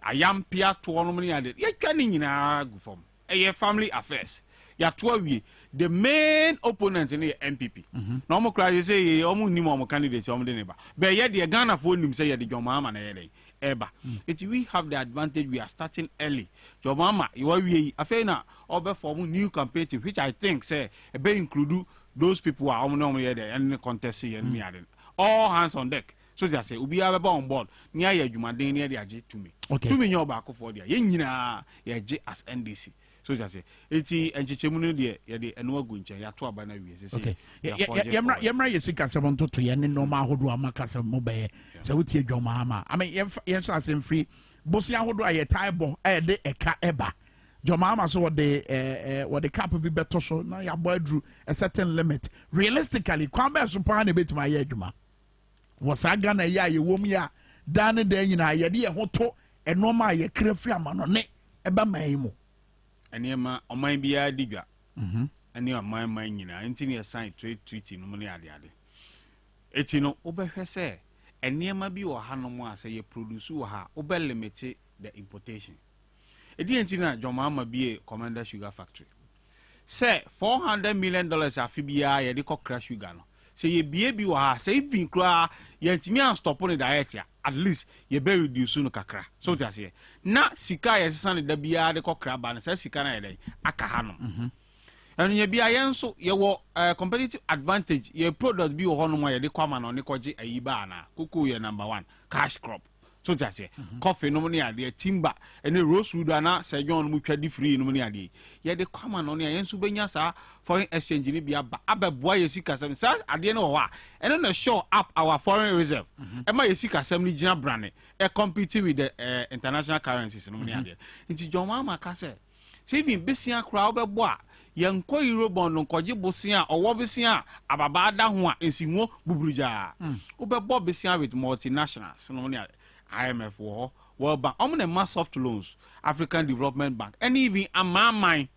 I am Pia to nominee at it. You can't in a good form. A family affairs. Ya 12 the main opponent in the MPP. Normal cry say almost no more candidates on the neighbor. But yet the Ghana phone him say the your mama na eba. It we have the advantage we are starting early. Your mama, you are we afena over form new campaign which I think say a be include those people who are normally there and contest and me all hands on deck. So they say we have on board near your Jumadin near the AJ to me. Okay. 2 million back for the Yenina as NDC. So just say eti enchechemu de ye de eno agunche ya to abana wie say okay yemra yesika 7 to ye ne normal hodo amaka se mobe se wutie dwoma ama I mean yen so asem free bosia hodo aye taibo e de eka eba dwoma ama so what the cap bi beto so na ya bo adru a certain limit realistically kwan be so pa na betima ye adwuma wasaga na ya ye wom ya dan de nyina ye de ye hoto enoma ye krefri amano ne eba maimo Eniema oman biya digwa ani oman man nyina enti ne sign trade treaty no ne ade eti no obehwe se eniema bi wo ha no mo ase ye produce wo ha obe limit the importation edi enti na jomama bi Commander Sugar Factory say $400 million afi biya ye de kokra sugar no say ye bie bi wo ha say even kra ye ntimi an stop on diet ya at least ye be reduce no kakra so ti ase na sika ye sesa ne da bia de kokra ba na say sika na ye dey aka ha no enu ye bia ye nso ye wo competitive advantage ye product bi wo ho no mo ye de kwama no ne koje ayiba na koko ye number 1 cash crop so ti ase coffee no mo ne ade timber ene rosewood na say John no mo twadi free no mo ne ade ye de kwama no ne ye nso benya sa foreign exchange ni bia ba abeboa ye sika sem sa ade ne wo ha ene na show up our foreign reserve ema ye sika sem ni gina brane e compete with the international currencies no mo ne ade nti John Mama ka say even besia kra obeboa ye nko euro bond nkoje bosia owo besia ababa da ho a ensinwo buburuja obebo besia with multinationals no mo ne ade IMF World Bank mass soft loans African Development Bank and even amamine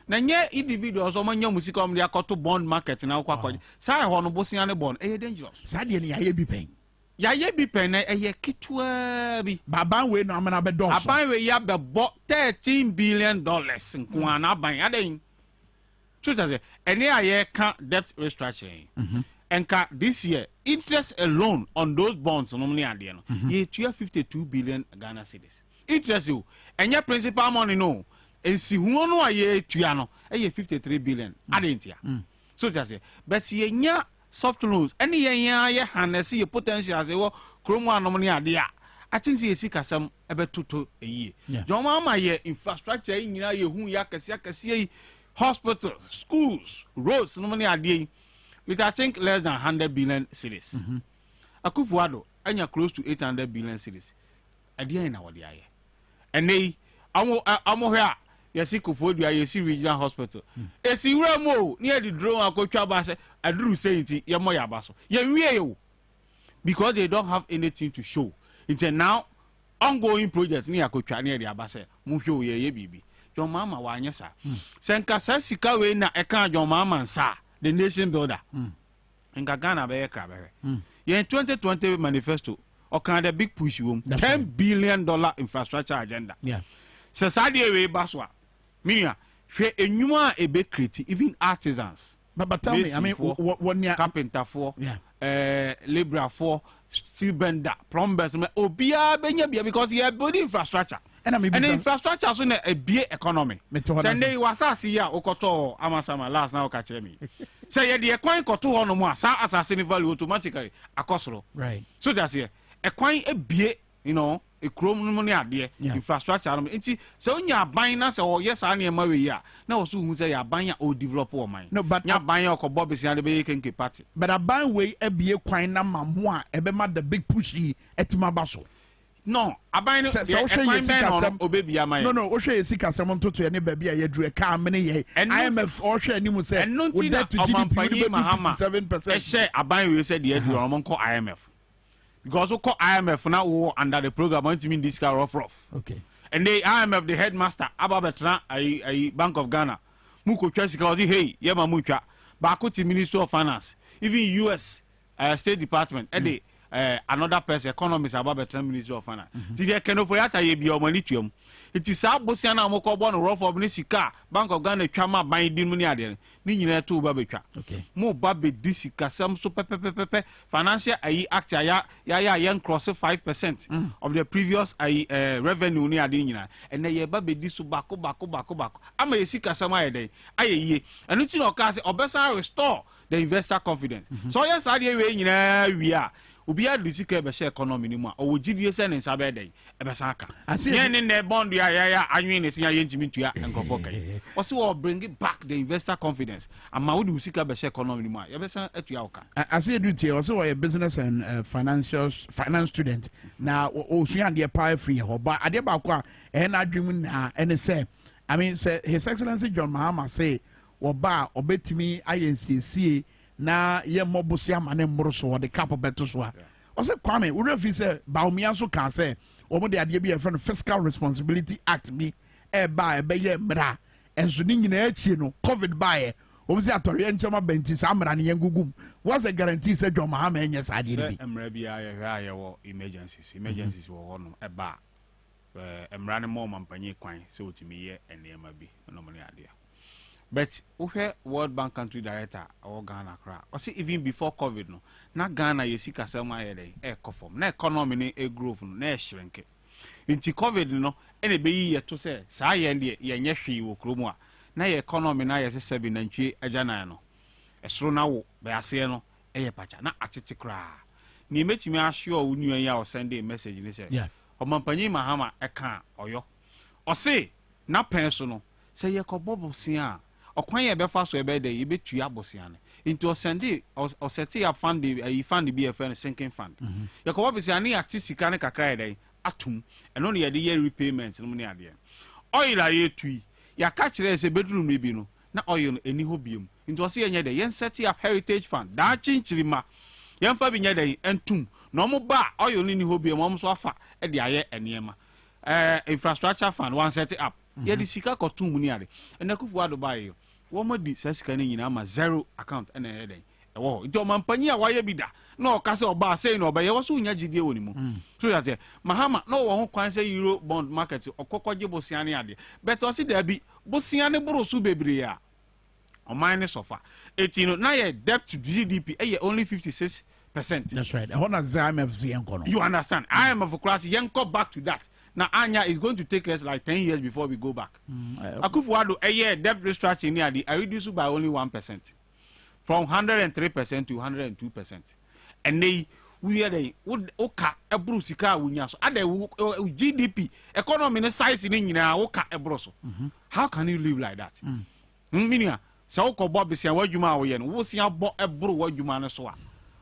na nye individuals nya musika omde akoto bond market na kwa sai ho no bosia ne bond dangerous sa de ne yaye bi pen na kitwa bi baban we no amana be dos aban we ya be bo $13 billion nko ana ban aden chuta ene aye ka debt restructuring Enka this year, interest alone on those bonds normally at the end, ye 52 billion Ghana cedis. Interest you, and your principal money no, and see who no ye tuano, and ye 53 billion. Adentia. So that's it. But ye nya soft loans, any ye hand see your potential as a wo chroma normally idea. I think ye see some about 2 a year. Your mama ye infrastructure in ye who yakasi hospitals, schools, roads normally idea. With I think less than 100 billion cedis. Akufo-Addo anya close to 800 billion cedis. Adia na wodi aye. And they amo here yesi Akufo-Addo yesi regional hospital. Esi wura mo near the drone akotwa ba se aduru say nti ye mo yaba so. Ye nwie yo. Because they don't have anything to show. It's a now ongoing projects near akotwa near the abase. Mu hwe ye bibi. John Mama wa anya sa. Senka sa sika we na eka John Mama nsa. The nation builder. In Ghana, be in 2020 manifesto, or kind of big push room, $10 billion infrastructure agenda. Yeah. Society away baswa. Minya, she a new a big critic, even artisans. But tell me, I mean, what carpenter for, labor for, steel bender, plumbers, obia benya because you have good infrastructure. And infrastructure so a beer economy. Sunday was as ya okoto amasama last now catch me. say the coin ko to hono mo sa assassin value automatically akosoro right so that's here a coin a bie you know a chrome no money ade infrastructure no nti so nya ban na say oh yes an e ma we ya na wo so hu say ya ban ya o develop o man no but nya ban ya ko bob sia de be kenke party but a ban we e bie kwan na mamo a e be ma the big push yi etima baso no aban no obebia man no o hwe yesika sem ntoto ye ne ba bia ye dure ka amene ye IMF o hwe ani mu say wo that to GDP 57% e share aban we say the edu on ko IMF because we call IMF now we under the program want to mean this car rough okay and the IMF the headmaster ababetra ai Bank of Ghana muko twa sika ozi hey ye ma mutwa ba ko ti Ministry of Finance even US State Department another person economist about better Ministry of Finance ti dey keno for yata ye bi o mani tuam it is abosia na mo ko bo no rough ni sika Bank of Ghana twa ma ban din mu ni ade ni nyina to ba betwa mo ba be di sika sam so pepe financial act ya cross 5% of the previous revenue ni ade nyina and ye ba be di so bako ama ye sika sam ayede ayeye enu ti no ka say obesa restore the investor confidence so yes ade we nyina wi a obi adrisika be share economy ni mu a o gidie se ne nsa be dey e be san aka yen ne bond ya anwen ne sia yenjimi ntua enkofo kai o se we bring it back the investor confidence ama wo di sika be share economy ni mu a ye be san atua oka ase edu tie o se we business and finance student na o sua de pa free ho ba ade ba ko a na adwem na ene se I mean say His Excellency John Mahama say oba obetimi ayensie na ye mobusia mane mmoroso de cap beto so a o se Kwame wo refi se baomia so kan se wo de ade bi e friend Fiscal Responsibility Act bi e ba e be ye mra enso ni nyina achi no COVID bae wo se atori enchema benti sa mra ne yengugum what's the guarantee se John Mahama enye sa ade bi mra bi aye wo emergencies wo hono e ba mra ne mo mampanyi kwan se otimi ye enema bi no mo ne ade. But ufe World Bank country director or Ghana kra. Or see even before COVID no. Na Ghana yesika sema yede conform. Na economy ne growth no na shrink. Inti COVID no ene be ye to say sa ye ndie ye nya hwi wo kromu a. Na ye economy na ye se 7 nantwie agana no. Esro na wo be ase no eye pacha na atete kra. Ni metimi ahwe o nuan ya o send a message ni say. Yeah. Omampanyi Mahama eka oyo. O say na penso no say ye ko bobosia okwan ye befa so ebe de ye betua abosia ne into sende o seti up fund the fund be a friend sinking fund ye ko bobosia ne ati sika ne kakra de atum eno ne ye de ye repayment no ne ade oil aye tui ya ka kire se bedroom ne bi no na oil no eni ho biem into se ye nye de ye seti up heritage fund da chinchirima ye mfa bi nye de entum no mo ba oil ni ho biem mo so afa e de aye enema infrastructure fund one set up ye di sika ko tum ni ade ena kufu ado ba ye wo mo di sika ni nyina ma zero account ena ye den e wo jo mampanyi a waye bi da na o ka se oba sei na oba ye wo so nya gidie woni mu so that Mahama no wo ho kwan se euro bond market okokoje bosia ne ade but o si da bi bosia ne boro so bebre a o mine sofa etino na ye debt to GDP only 56%. That's right. IMF you understand? IMF class yanko back to that. Now Anya is going to take us like 10 years before we go back. Akufo-Addo debt restructuring near the reduced by only 1%. From 103% to 102%. And we are the oka ebru sika wunya so ade GDP economy ne size ni nyina oka ebro so. How can you live like that? Minia se okobo besia wadwuma wo ye no wo sia bo ebro wadwuma ne so a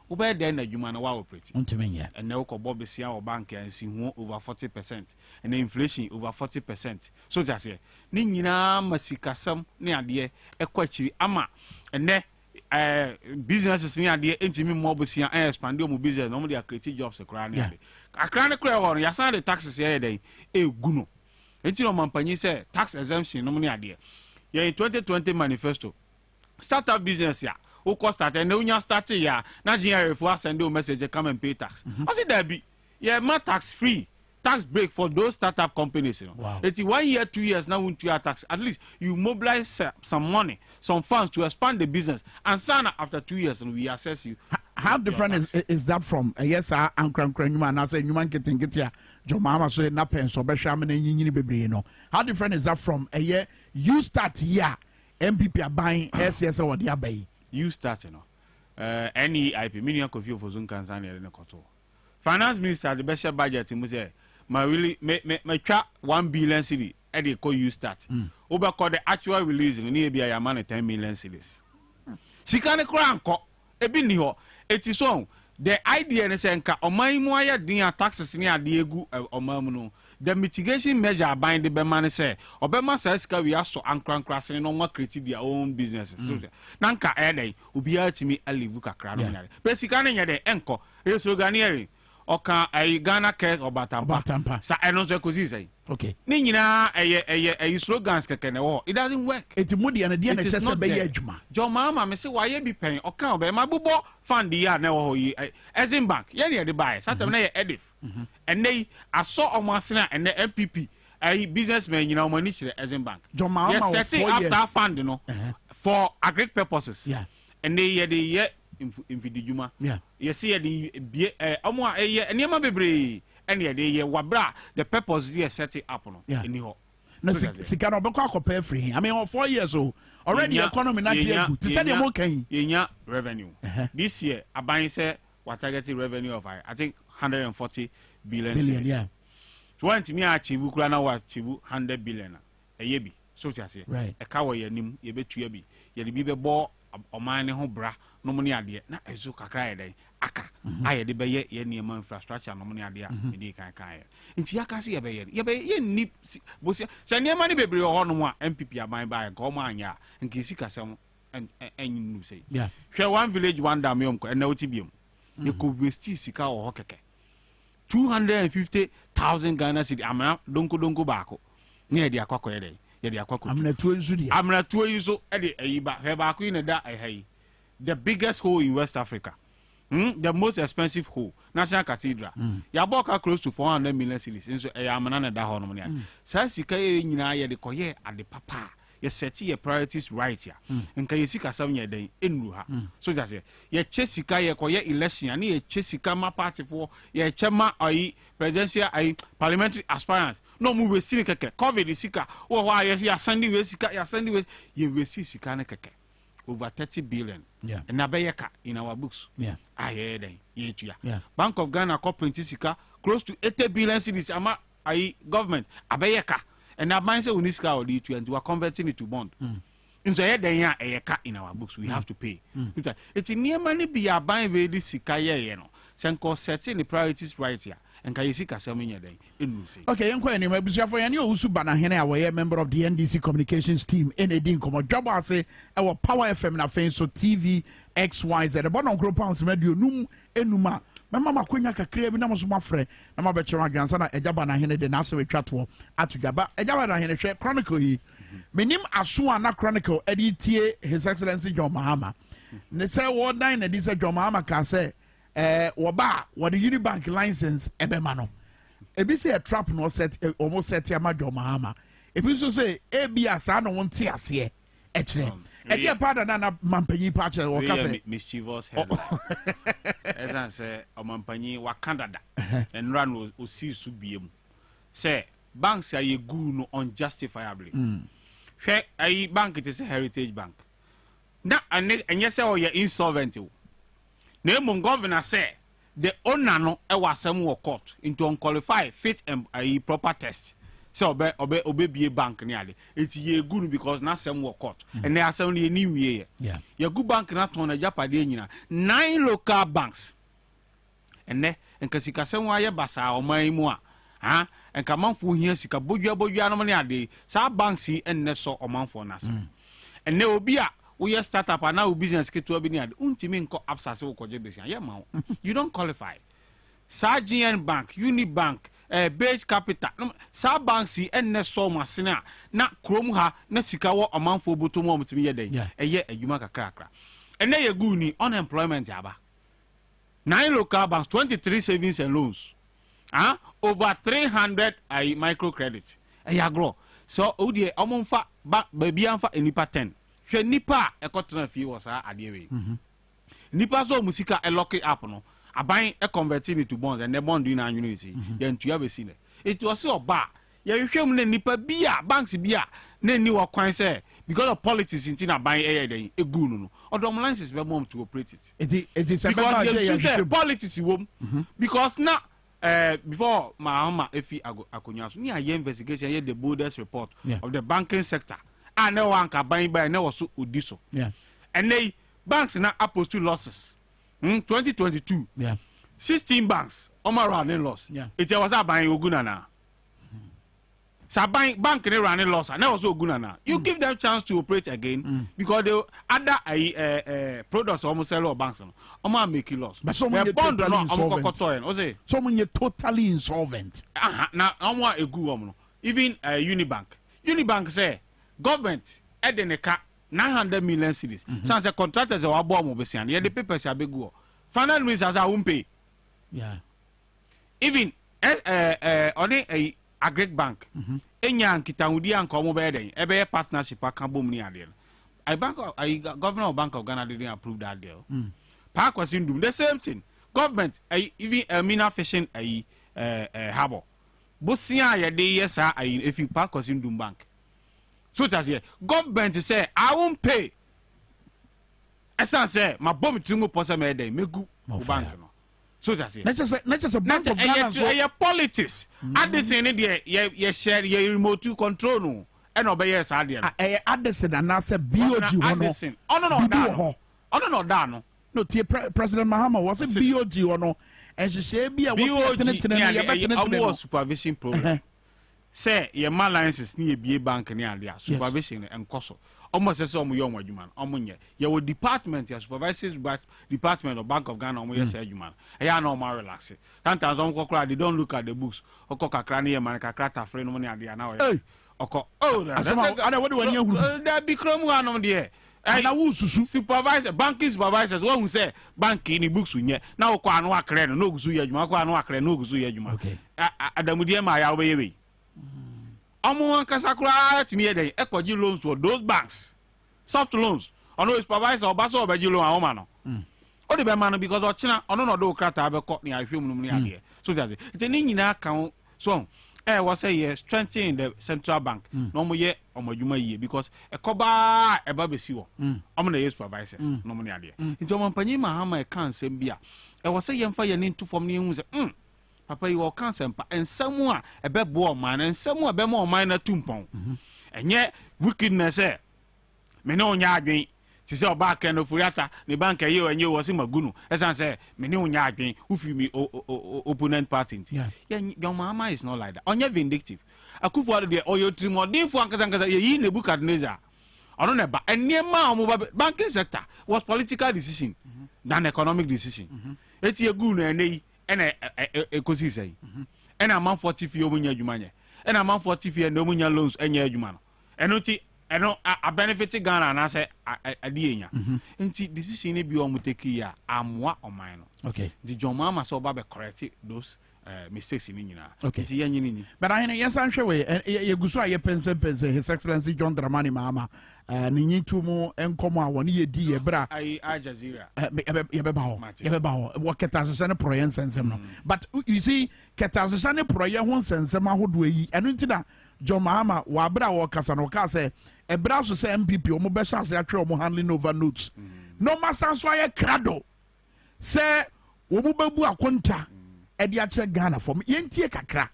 Uber then human operate. And now Bob or bank and see over 40%. And the inflation over 40%. So that's it. Nina Masika some near the equity ama and then businesses near the engine mobilia and expand your business. Normally are creating jobs a crown. A crown a crown on your side the taxes here day. Guno. And you know, Mampany say tax exemption normally idea. Yeah, in 2020 manifesto. Startup business yeah. Who cost that and when you start ya na GRA for send you message come and pay tax. I say there be ma tax free tax break for those startup companies, you know. Wow. 1 year 2 years now won't you tax at least you mobilize some money some funds to expand the business and sign after 2 years and we assess you. How different is that from yes and I say human getting get here John Mahama so na pen so be shame na nyini bebre no. How different is that from a year you start here MPP are buying SCS or the abai? you start NEIP minimum coffee for zone cancer near the koto finance minister the best budget mu say my really me twa 1 billion cedi e dey call you start over call the actual release no e bia ya man 10 million cedis sika ne kra anko e bi ni ho eti so the idea ne say nka oman mu aye din taxes ni ade egu oman mu no the mitigation measure bind the man say obema say sika we aso ankrankra no nwa create their own businesses so na nka e obi a timi alivu kakra no nyare pe sika ne nyade enko e slogan here oka ay Ghana cares obatampa sa eno so kozi say okay ni nyina eye slogans keke ne wo it doesn't work eti mudi na dia na chese be ye adwuma jo mama me se waye bi pen oka obe mabubo fund ya na wo yi Exim Bank ye ne de buy satam na ye edif ene aso omasena ene MPP ay businessmen nyina o mani kire Exim Bank jo mama yes setting up that fund no for agric purposes yeah ene ye de ye infidijuma yeah yes ye de bie omo eye enema bebre ene ye de ye wabra the purpose ye set it up no eni ho no sika no bekọ akọpa free I mean 4 years old already economy na dey good to say dem okay yenya revenue this year aban say what target revenue of I think 140 billion yeah so want me achieve kura na wa achieve 100 billion eye bi so ti ase e ka wo ye nim ye betua bi ye de bi be bo oman ne ho bra no mo ne ade na ezo kakra ye den aka aye de be ye niema infrastructure no mo ne ade a me di kan kan ye nti aka se ye be ye ni bosia se niema ne bebre ho no mo a MPP aban ba ko mo anya nki sika se mo enyu sei hwe one village one dam yom ko na oti biem ye ko waste sika ho keke 250,000 Ghana cedi amna donko baako ne ye de akwakoye den ye de akwako amna tuo yi so e de ayiba he baako yi ne da ehai the biggest hole in West Africa the most expensive hole National Cathedral ya boka close to 400 million cedis nso e amna na da ho no ne sa sika ye nyina ye de koye ade papa ye set your priorities right ya nka ye sika sam ye den enru ha so just ye che sika ye koye election ani ye che sika ma party for ye che ma ayi presidential ayi parliamentary aspirants no mu we sini keke covid sika wo wa ye sending we sika ya sending we ye we sika na keke over 30 billion and abeyeka in our books aye den ye tuya Bank of Ghana corporate sika close to 80 billion cedis ama ayi government abeyeka and that mindset we need to do and we are converting it to bond. In so in our books we have to pay. It's near money be a buying very sikaye no. Senko setting the priorities right here. And can you see Casaminia day in Lucy? Okay, I'm quite anyway. Bishop for any Usubana Hena, a member of the NDC communications team in a din como Dwabo Ase our Power FM na face so TV XYZ. The bottom group pounds medio num enuma. Mama makwenya kakra bi na mo so mafrɛ na ma bɛkyerɛ adwansa na Ejaba na hene de na aso etwa to atudwaba Ejaba na hene hwɛ chronicle yi menim aso ana chronicle edi tie His Excellency John Mahama ne sɛ wo dan na di sɛ John Mahama ka sɛ wo ba wo the Unibank license ebema no ebi sɛ a trap no set almost set ya ma John Mahama ebi so sɛ ebi asa na won te ase ɛkyerɛ Edia pada na mampanyi pa che o ka say mischievous head. As I say o mampanyi wa Canada and run o si su biem. Say banks are ye good no unjustifiably. Hwe ayi bank it is a heritage bank. Na and yes say o ye insolvent o. Na mon governor say the owner no e wasam wo court into unqualified fit and a proper test. So obe bank ni ade eti ye good because na sem wo court and they asem ni ni wie ye ye good bank na ton na japade nyina 9 local banks enne enka sika sem wa ye basa o man mu a ha enka manfo hia sika bodua no ni ade sa banks yi enne so o manfo na sa enne obi a wo ye startup na wo business keto bi ni ade untimi nko absase wo koje besia ye ma you don't qualify sa GN Bank Unibank Beige Capital sa banks enne so masena na krom ha na sika wo amanfo botomo omtimi ye den eye adwuma kakrakra enne ye guni unemployment aba 9 local banks 23 savings and loans over 300 microcredit agro so odie omonfa ba bia amfa enipa 10 hwe nipa ekotena fi wo sa ade we nipa so musika lock up no aban converting it to bonds and the bond in annuity then to have seen it was so bad you show me nipa bia banks bia na ni wa kwan say because of politics in na ban den egu no odom license be mom to operate it it is because you say politics wom because na before Mahama Efi Akonya so me a investigation here the boldest report of the banking sector and no one can buy by no so odiso and they banks now opposed to losses 2022 16 banks Omar running loss it was a buying Ogunana so bank running loss and that was Ogunana you give them chance to operate again because the other products almost sell or banks Omar make loss but someone bond someone totally insolvent now a good even Unibank say government edeneka 900 million cedis since the contractors are born obesian the papers are big go final ministers are won't pay even on a agric bank enya nkitahudi anka omo be den ebe partnership aka bom ni ade governor of Bank of Ghana didn't approve that deal park was in doom the same thing government even mina fishing harbor bosia ye de yes if you park was in doom bank so that's here government say I won't pay esa say my bomb trimu posa me den megu bank no so that's it. Not just a Bank of Ghana. So politics. Addison, you share your remote control no. And obey yes, Addison and I said BOG. Addison. Oh no, no. No, President Mahama was it BOG or no? And she said, "Be a BOG supervision program." Say your alliances near BA Bank near supervision and cost. Almost as some young woman, Omunye. Your department, your supervisors department of Bank of Ghana, Omunye human. I know more relaxed. Sometimes Uncle Cry, they don't look at the books. Okoka Crania, Manaka Crata, friend money at the now. Oh, that's what do you that be chrome one on the air. And I will supervise banking supervisors. One who say banking in books in now. Kwanwa Kren, no Zuya, Makwanwa Kren, no Zuya. Okay. Adamudia, my away. Omo Kasakura to me the equity loans for those banks. Soft loans. Ono is supervisor or basso or Bajulo and Omano. Only by man because of China, or no do crata have caught me, I feel no so that's it. It's an in account song. Was a year strengthening the central bank. No more yet or more year because a coba a babesio. Omna use supervisors. No money idea. It's a company Mahama can't send beer. I was a young fire into from news. Papa, you are cancer and someone a bad boy man and someone a bad more minor tumpon. And yet, wickedness, eh? Meno yarding, she saw back and of Furiata, the bank a year and you was in Magunu, as I say, Meno yarding, who feel me opponent party. Yeah, your mamma is not like that. On your vindictive. I could follow the oil trim or dear Frankas in the book at Neza. I don't know, and near my banking sector was political decision than economic decision. It's your goon and and a cozy say, and a man 40 feet over Yumania, and a man 40 feet and no munya loans and Yajuman. And no, a benefit Ghana and I say, a dear. And see, decision be on Mutekia, I'm what or mine. Okay. The John Mama saw Baba correct those mistakes in India. Okay. But I yes, I'm sure you go so I pense His Excellency John Dramani Mama. Ni to mo enkomo a woni yedi e bra ai Jazeera ye beba ho wo ketasese ne proye nsensem no but you see ketasese ne proye ho nsensem ahodo yi eno ntina John Mahama wa bra wo kasa no ka say e bra so say MPP o mo be chance atwe o mo handling over notes no masa so aye krado say wo mo babu akonta e dia che Ghana for ye ntie kakra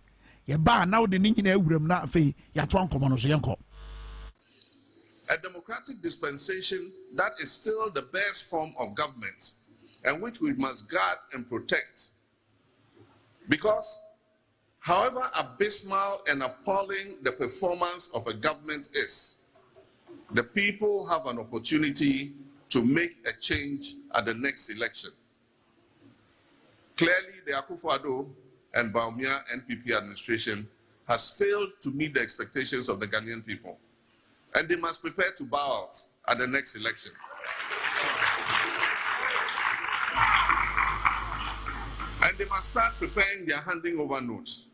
ye ba na wo de ni nyina awuram na afei ya to ankomo no so ye nko. A democratic dispensation that is still the best form of government and which we must guard and protect. Because however abysmal and appalling the performance of a government is, the people have an opportunity to make a change at the next election. Clearly, the Akufo-Addo and Bawumia NPP administration has failed to meet the expectations of the Ghanaian people. And they must prepare to bow out at the next election. And they must start preparing their handing over notes.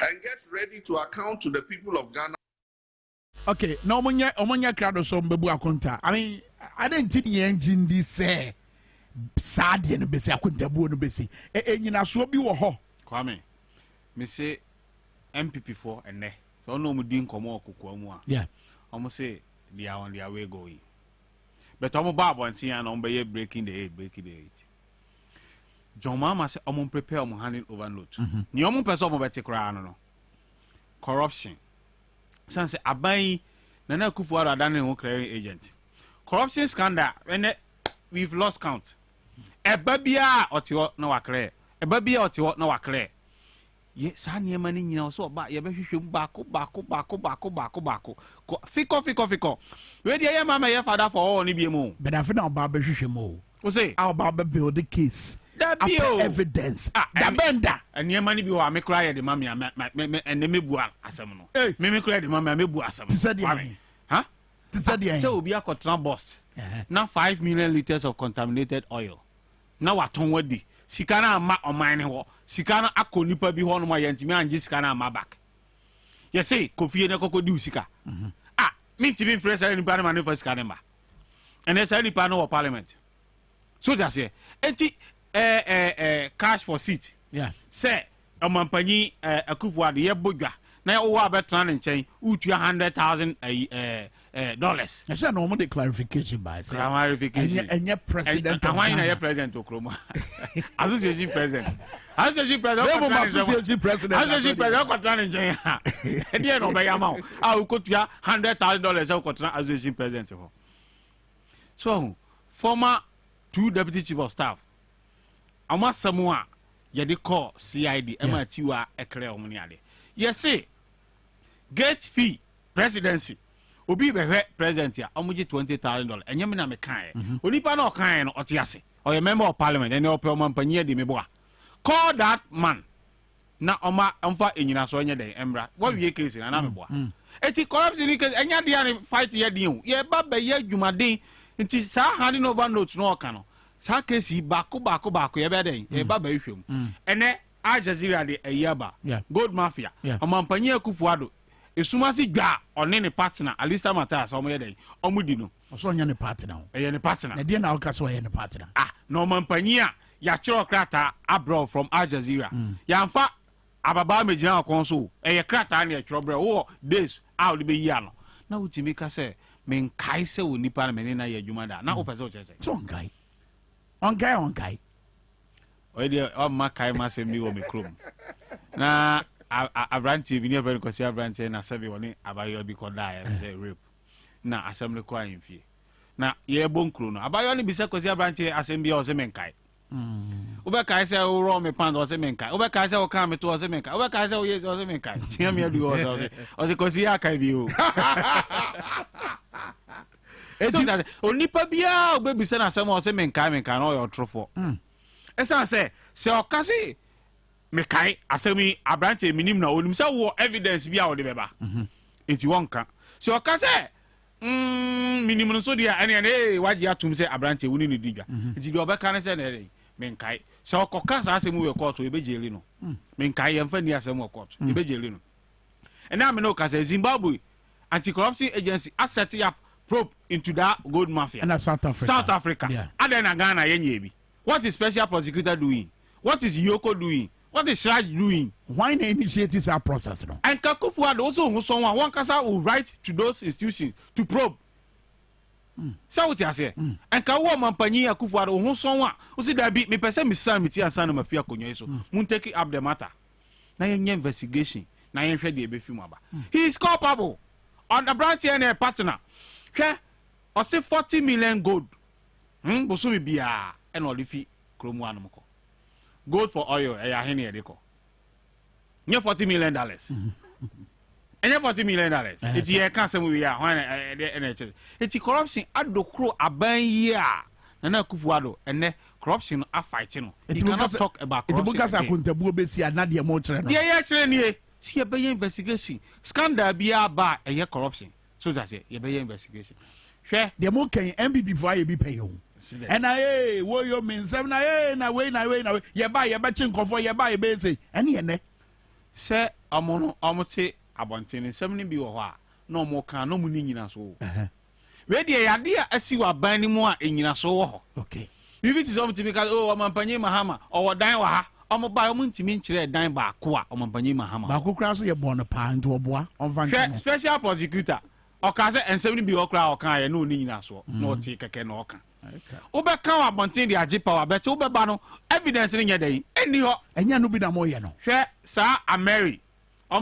And get ready to account to the people of Ghana. Okay, no omonya krado so mbebu akonta. I mean, I didn't think the engine this say Sad and Bessie, I couldn't have won Bessie. And you know, so be a ho. Kwame, me say MPP4 and ne. So no me doing come on kukuamua. Yeah. Almost say they are on their way going. But I'm about one see and on by breaking the age. John Mama say I'm prepare on handing overload. Ni omo person mo beti kra no. Corruption. Sanse abai Nana Kufuor than a clearing agent. Corruption scandal when we've lost count. A babia or to no clear. A babia or to no clear. Yes, I near money you so about your baby backo. Fico. Where the young mamma your father for all Nibiamo. But I found Baba Shimo. Who say our Baba build the case. That be evidence. The bender. And near money be I may cry the mammy and the mebua asamono. Mimi cry the mammy mebu asam. Huh? So be a cotton bust. Now 5 million liters of contaminated oil. Now what on would be? Sikana ma on mine ho. Sikana akonipa bi ho no my yantimi anje sikana ma back. You say Kofi na kokodu sika. Me to be fresh any parliament for scanema. And there's any panel of parliament. So that's here. Enti cash for seat. Yeah. Say Oman Pani Kufuor the boga. Now we are better chain $100,000 dollars. I said no clarification by clarification. And your president. And why your president to Kroma? Association president. Association president. Association president. And you know by amount. I will cut you $100,000 association president. So former 2 deputy chief of staff. Ama Samoa yedi call CID ema chiwa ekre omuniade. Yes say gate fee presidency obi behwe president ya omuji $20,000 enye me na me kan onipa na okan no otiase or a member of parliament and ope Oman Pani de meboa call that man na oma amfa enyina so enye den emra what we case na meboa eti corruption case enya dia fight ye din ye ba be ye dwumaden nti sa handing over note no okano sa case bako ye be den e ba ba hwem ene Al Jazeera de Ayaba gold mafia Oman Pani Kufuor esumasi gwa one ne partner Alisa Matthias omo ye den omo di no so nya ne partner ye ne partner na dia na o ka so ye ne partner no Oman Pani ya chiro krata abroad from Al Jazeera ya mfa ababa mejina konso ye krata na ye chiro bro wo days out be yi ano na utimi ka se men kai se woni pa na men na ye adwuma da na o pese o chese so on guy o dey o ma kai ma se mi wo me krom na abranche bi ne very kwasi abranche na sabi woni abayo bi ko da ya say rape na assembly kwa infie na ye bonkro no abayo ni bi se kwasi abranche assembly o se men kai ube kai se o ro me pan o se men kai ube kai se o kan me to o se men kai ube kai se o ye o se men kai tia me adu o se kwasi akai bi o so that onipa bia o be bi se na asem o se men kai no yo trofo esa se o kasi me kai asemi abranche minim na onim se wo evidence bia o de beba enti wonka se o kasi minim no so dia ene waji atum se abranche woni ne digwa enti de obeka ne se na ere men kai se o koka sa asemu we court e be jeli no men kai yemfa ni asemu court e be jeli no ena me no kasi Zimbabwe anti-corruption agency asset up probe into that gold mafia and South Africa Adena Ghana yenyebi. What is special prosecutor doing? What is Yoko doing? What is Shraj doing? Why not initiate this process no? And Kufuor also someone one kasa will write to those institutions to probe. So what you say? And Kawo Oman Pani Kufuor who someone who said that me person me san me ti ansa na mafia konyo so. Mun take up the matter. Na yenye investigation. Na yenhwe de be film aba. He is culpable. On the branch and a partner. Or say 40 million gold. Bosumi bia and olifi kromu anumko. Gold for oil ya heni edeko. Nye $40 million. And $40 million. It's ye cancer we are when NHS. It's corruption adokro aban year. Nana Kufuor and corruption are fighting. You cannot talk about corruption. It's because I couldn't besi anadia mo tre no. Yeah, yeah, see a investigation. Scandal bia ba a corruption. So that's it. You be investigation. Share the more can MB before you be pay you. And I wo you mean seven na way ye buy ye batching comfort ye buy base any ene say amono amote abontene 7 bi wo ho a no mo kan no mu ni nyina so we de ya de asi wa ban ni mu a enyina so wo ho okay if it is something because Oman Mahama or Dan Waha, by Omuntimin Dan Bakua, Oman Mahama. Baku Crass, you're born a pan to a bois on Van Special prosecutor. Or Casa and 70 be okra or can no Nina so, no take a can oka. Oba kawa bontin di ajipa bet oba bano evidence in your day. Anyhow, and ya no be the moyano. Share, sir, and Mary.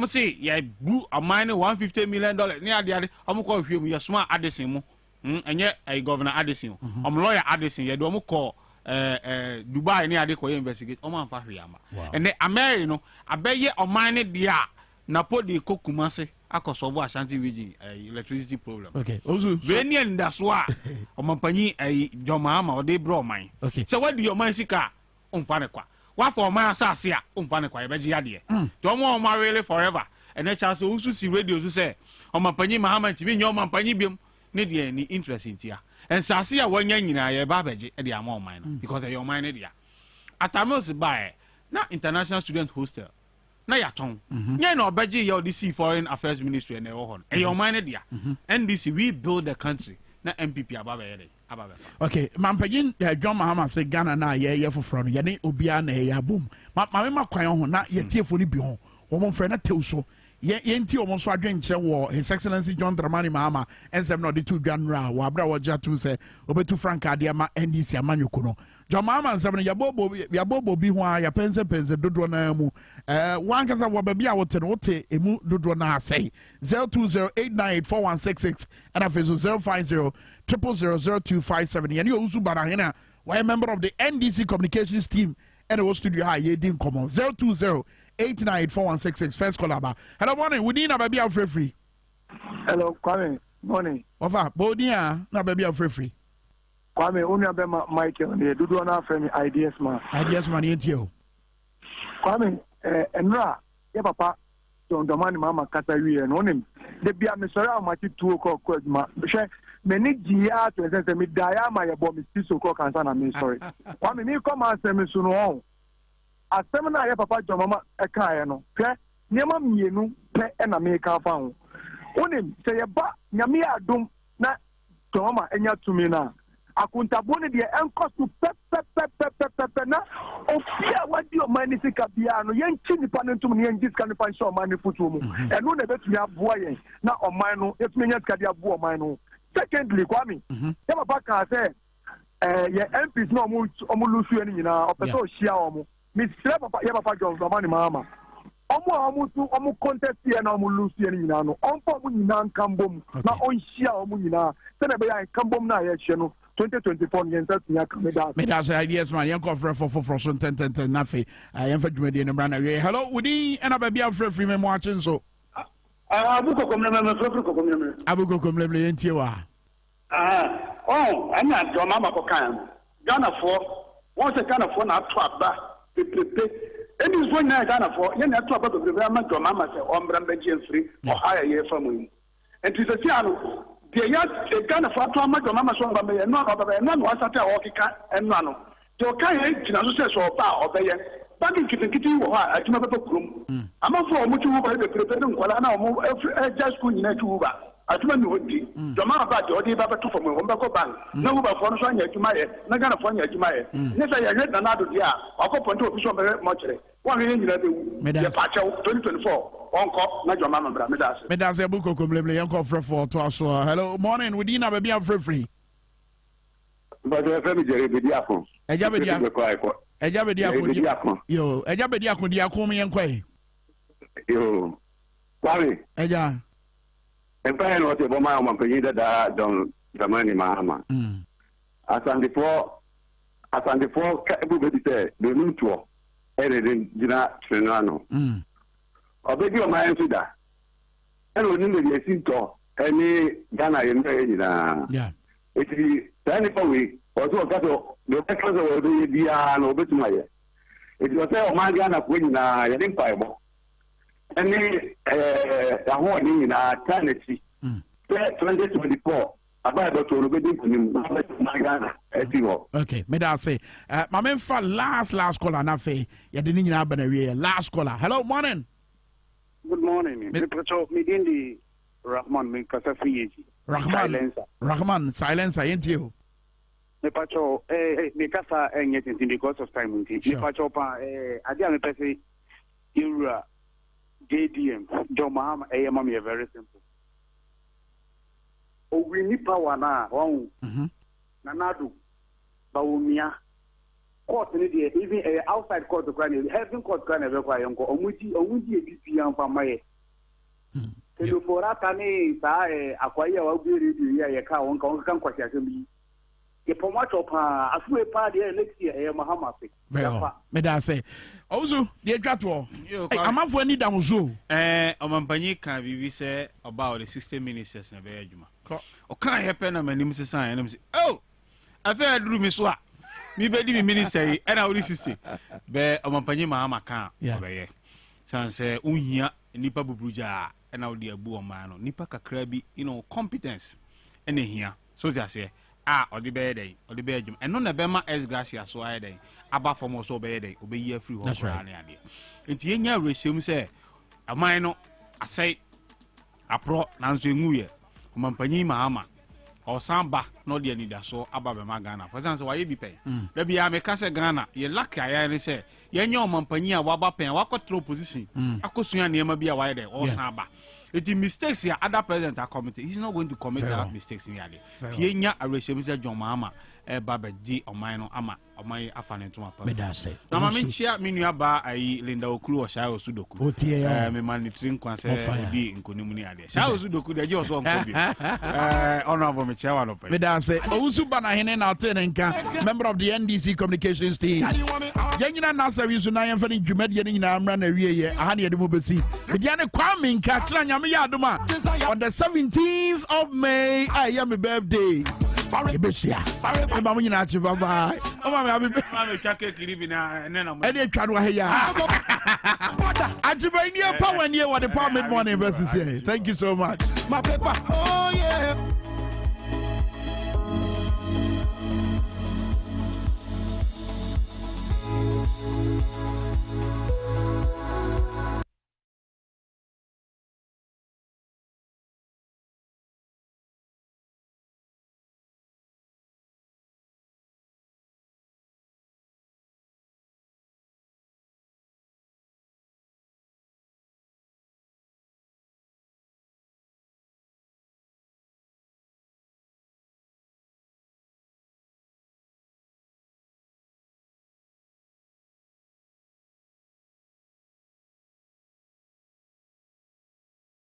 Say, yeah, blue a mine $150 million near the other. I'm call you your smart Addison, and yet a governor Addison. Lawyer Addison, you don't call Dubai near the investigate Oman Fahriama. And the American, I bet ye or mine dia Napoli Kokumase. I could solve Ashanti region electricity problem. Okay. Also, Venian that's why Oman Pani a Jomama or they brought mine. Okay. So what do your mind seek? Unfanaqua. What for my Sasia? Unfanaqua, Begiadia. Don't want my really forever. And then chance also see radio to say, Oman Pani Mahama, Timin, your man Panibium, need any interest in here. And Sasia, 1 year in a babaji at the amount mine because of your mind idea. At Amos by not international student hostel. Na ya ton nya na obeje your DC foreign affairs ministry and all and your mind dia NDC we build the country na MPP ababa okay mampagin John Mahama say Ghana na ye for front ye ne obia na ye abom ma me makwan ho na ye tiefo ni bi ho wo mo frɛ na tewso ye nti wo mo so adwen kyerɛ wo His Excellency John Dramani Mahama ensem na de tu dwanra wo abra wo jatu say obetu frank ade ma NDC amanyoko no John Mahama nsem no yabobo bi ho a ya pense dodo na mu wan kasa wo ba bia wote no wote emu dodo na asai 0208984166 and afezo 050000257 yani ozu barahena why member of the NDC communications team and the studio high ye din come on 020894166 first call about hello morning we need a baby out free Hello, Kwame. Morning. Ofa, bodia na baby out free. Kwame, only about Michael. They do not friend ideas man. Ideas man, ain't you? Kwame, Enra, yeah, Papa, don't demand Mama Katari and on him. They be a Mr. Mati 2 o'clock, many GR to say me diama ya bomb is 6 o'clock and son. I'm sorry. Kwame, me come and say me soon on. A seminar, Papa, your mama, a kayano. Nema mienu pe na America found. Onim say ba nyame adom na toma enya tumi na akuntabone de enko su pe na ofia wadi o mani sika bia no yenchi nipa no ntum ne yenji sika nipa nso o mani futu mu eno na betumi aboa yen na o man no etumi nya sika de aboa o man no. Secondly Kwame ya baba ka say ye MPs no omu lusu eni nyina opeso hia omu mi sire papa ya papa John Dramani Mahama omu contest here na omu lose here nyina no onpo omu nyina nkambom na onhia omu nyina se na be ya nkambom na ya hye no 2024 nyensa tunya kameda me da say ideas man yan confront for so 10 na fe yan fa dwumadi no bra na we hello wudi na ba bia free me mo achen so abuko komle me yentie wa anya do mama ko kan Ghana for won se Ghana for na to aba pepepe it is one night for you know about the government to mama say ombra beji free or higher year family and to the piano the yard Ghana for to mama so mama no was at okika and no to kan e jina so say so ba obeye banking kitikiti wo ha atuma papa krum amafo omutu wo ba be prepare nkwala na omo just school nyina tu ba atuma mi hodi to mama ba de odi ba to fo mo ba ko ban na wo ba fo no so anya atuma ye na Ghana fo anya atuma ye ne say ye na na do dia akoponto official be mo kire one year nyina be wu ye pa che 2024 onko na jo mama bra me da say buko komlemle yan ko for to aso hello morning we din na ba bia free but the family jere be dia ko eja be dia yo eja be dia ko dia ko me yan kwai yo Kwame eja empire no te boma o manpenyi da Don Dramani Mahama asande for ka ebu be say de nuntuo ere de jina trenano obedi o mayen sida ere oni le yesinto eni Ghana ye nda yina yeah eti tani for we ozo gato doekazo o de dia no betumaye eti o say o man Ghana ko nyina ye de mpaibo eni aho ni nyina taneti 2024 about to be doing Ghana. Okay, me da say my men for last caller na fe ya de nyina ba na wie last caller. Hello morning. Good morning. Me dindi Rahman me kasa fiyeji. Rahman silencer yenti you. Me pacho me casa anything because of time. Me pacho pa adia me pese ira JDM Joma mami very simple. O we ni power na won nanadu bawumia court ni dey even outside court to heaven court can never kwa yonko omuji ebibi amfa maye so for that ani sa akwaya wa biri ya ye ka won kan kwati asemi ye pomacho pa afu pa dey next year mahama fe me da say ozu dey twato amafo ani da nzo omampanyi kan bibi say about the 60 ministers na be adwuma o kan hepe na manim se san na me say oh afa aduru mi so a mi be di mi minister yi e na ori 60 be omampanyi mahama kan obeye san say unhia nipa bubruja e na odi abu oman no nipa kakra bi competence ene hia so ti ase odi be dey odi be adwuma eno na be ma ex gracia so aye dey aba form so be dey obeyi afri ho kra na ade enti yenya reshem say aman no asai apro nanso enguye omampanyi mahama o samba no de anida so aba be magana for example waye bi pe da bia me ka se Ghana ye luck aya ni se ye nya omampanyi a waba pen wakotro position akosua ne ma bia waye de o samba it mistakes here other president are committed he's not going to commit that mistakes in yale ye nya areshem se John Mahama baba di oman no ama oman afane to apa me da say na ma me chia me nua ba ayi Linda Okuru o Shai Osudoku me manitrin kwan se odi nkonimu ni ade Shai Osudoku de je oso nkobi honorable me chia one of me da say Owusu bana hene na tenenka member of the NDC communications team yenyina na service na yemfa ni dwumade ni nyina amra na wie ye aha ne yede mo besi me dia ne kwame nka tira nyame ya adoma on the 17th of May I am my birthday Ebesia. Mama nyina achi bye bye. Mama abi chake kiribi na nena mo. Ede twa no aheya. Ajiba ni power ni e what the power mid morning versus here. Thank you so much. My paper. Oh yeah.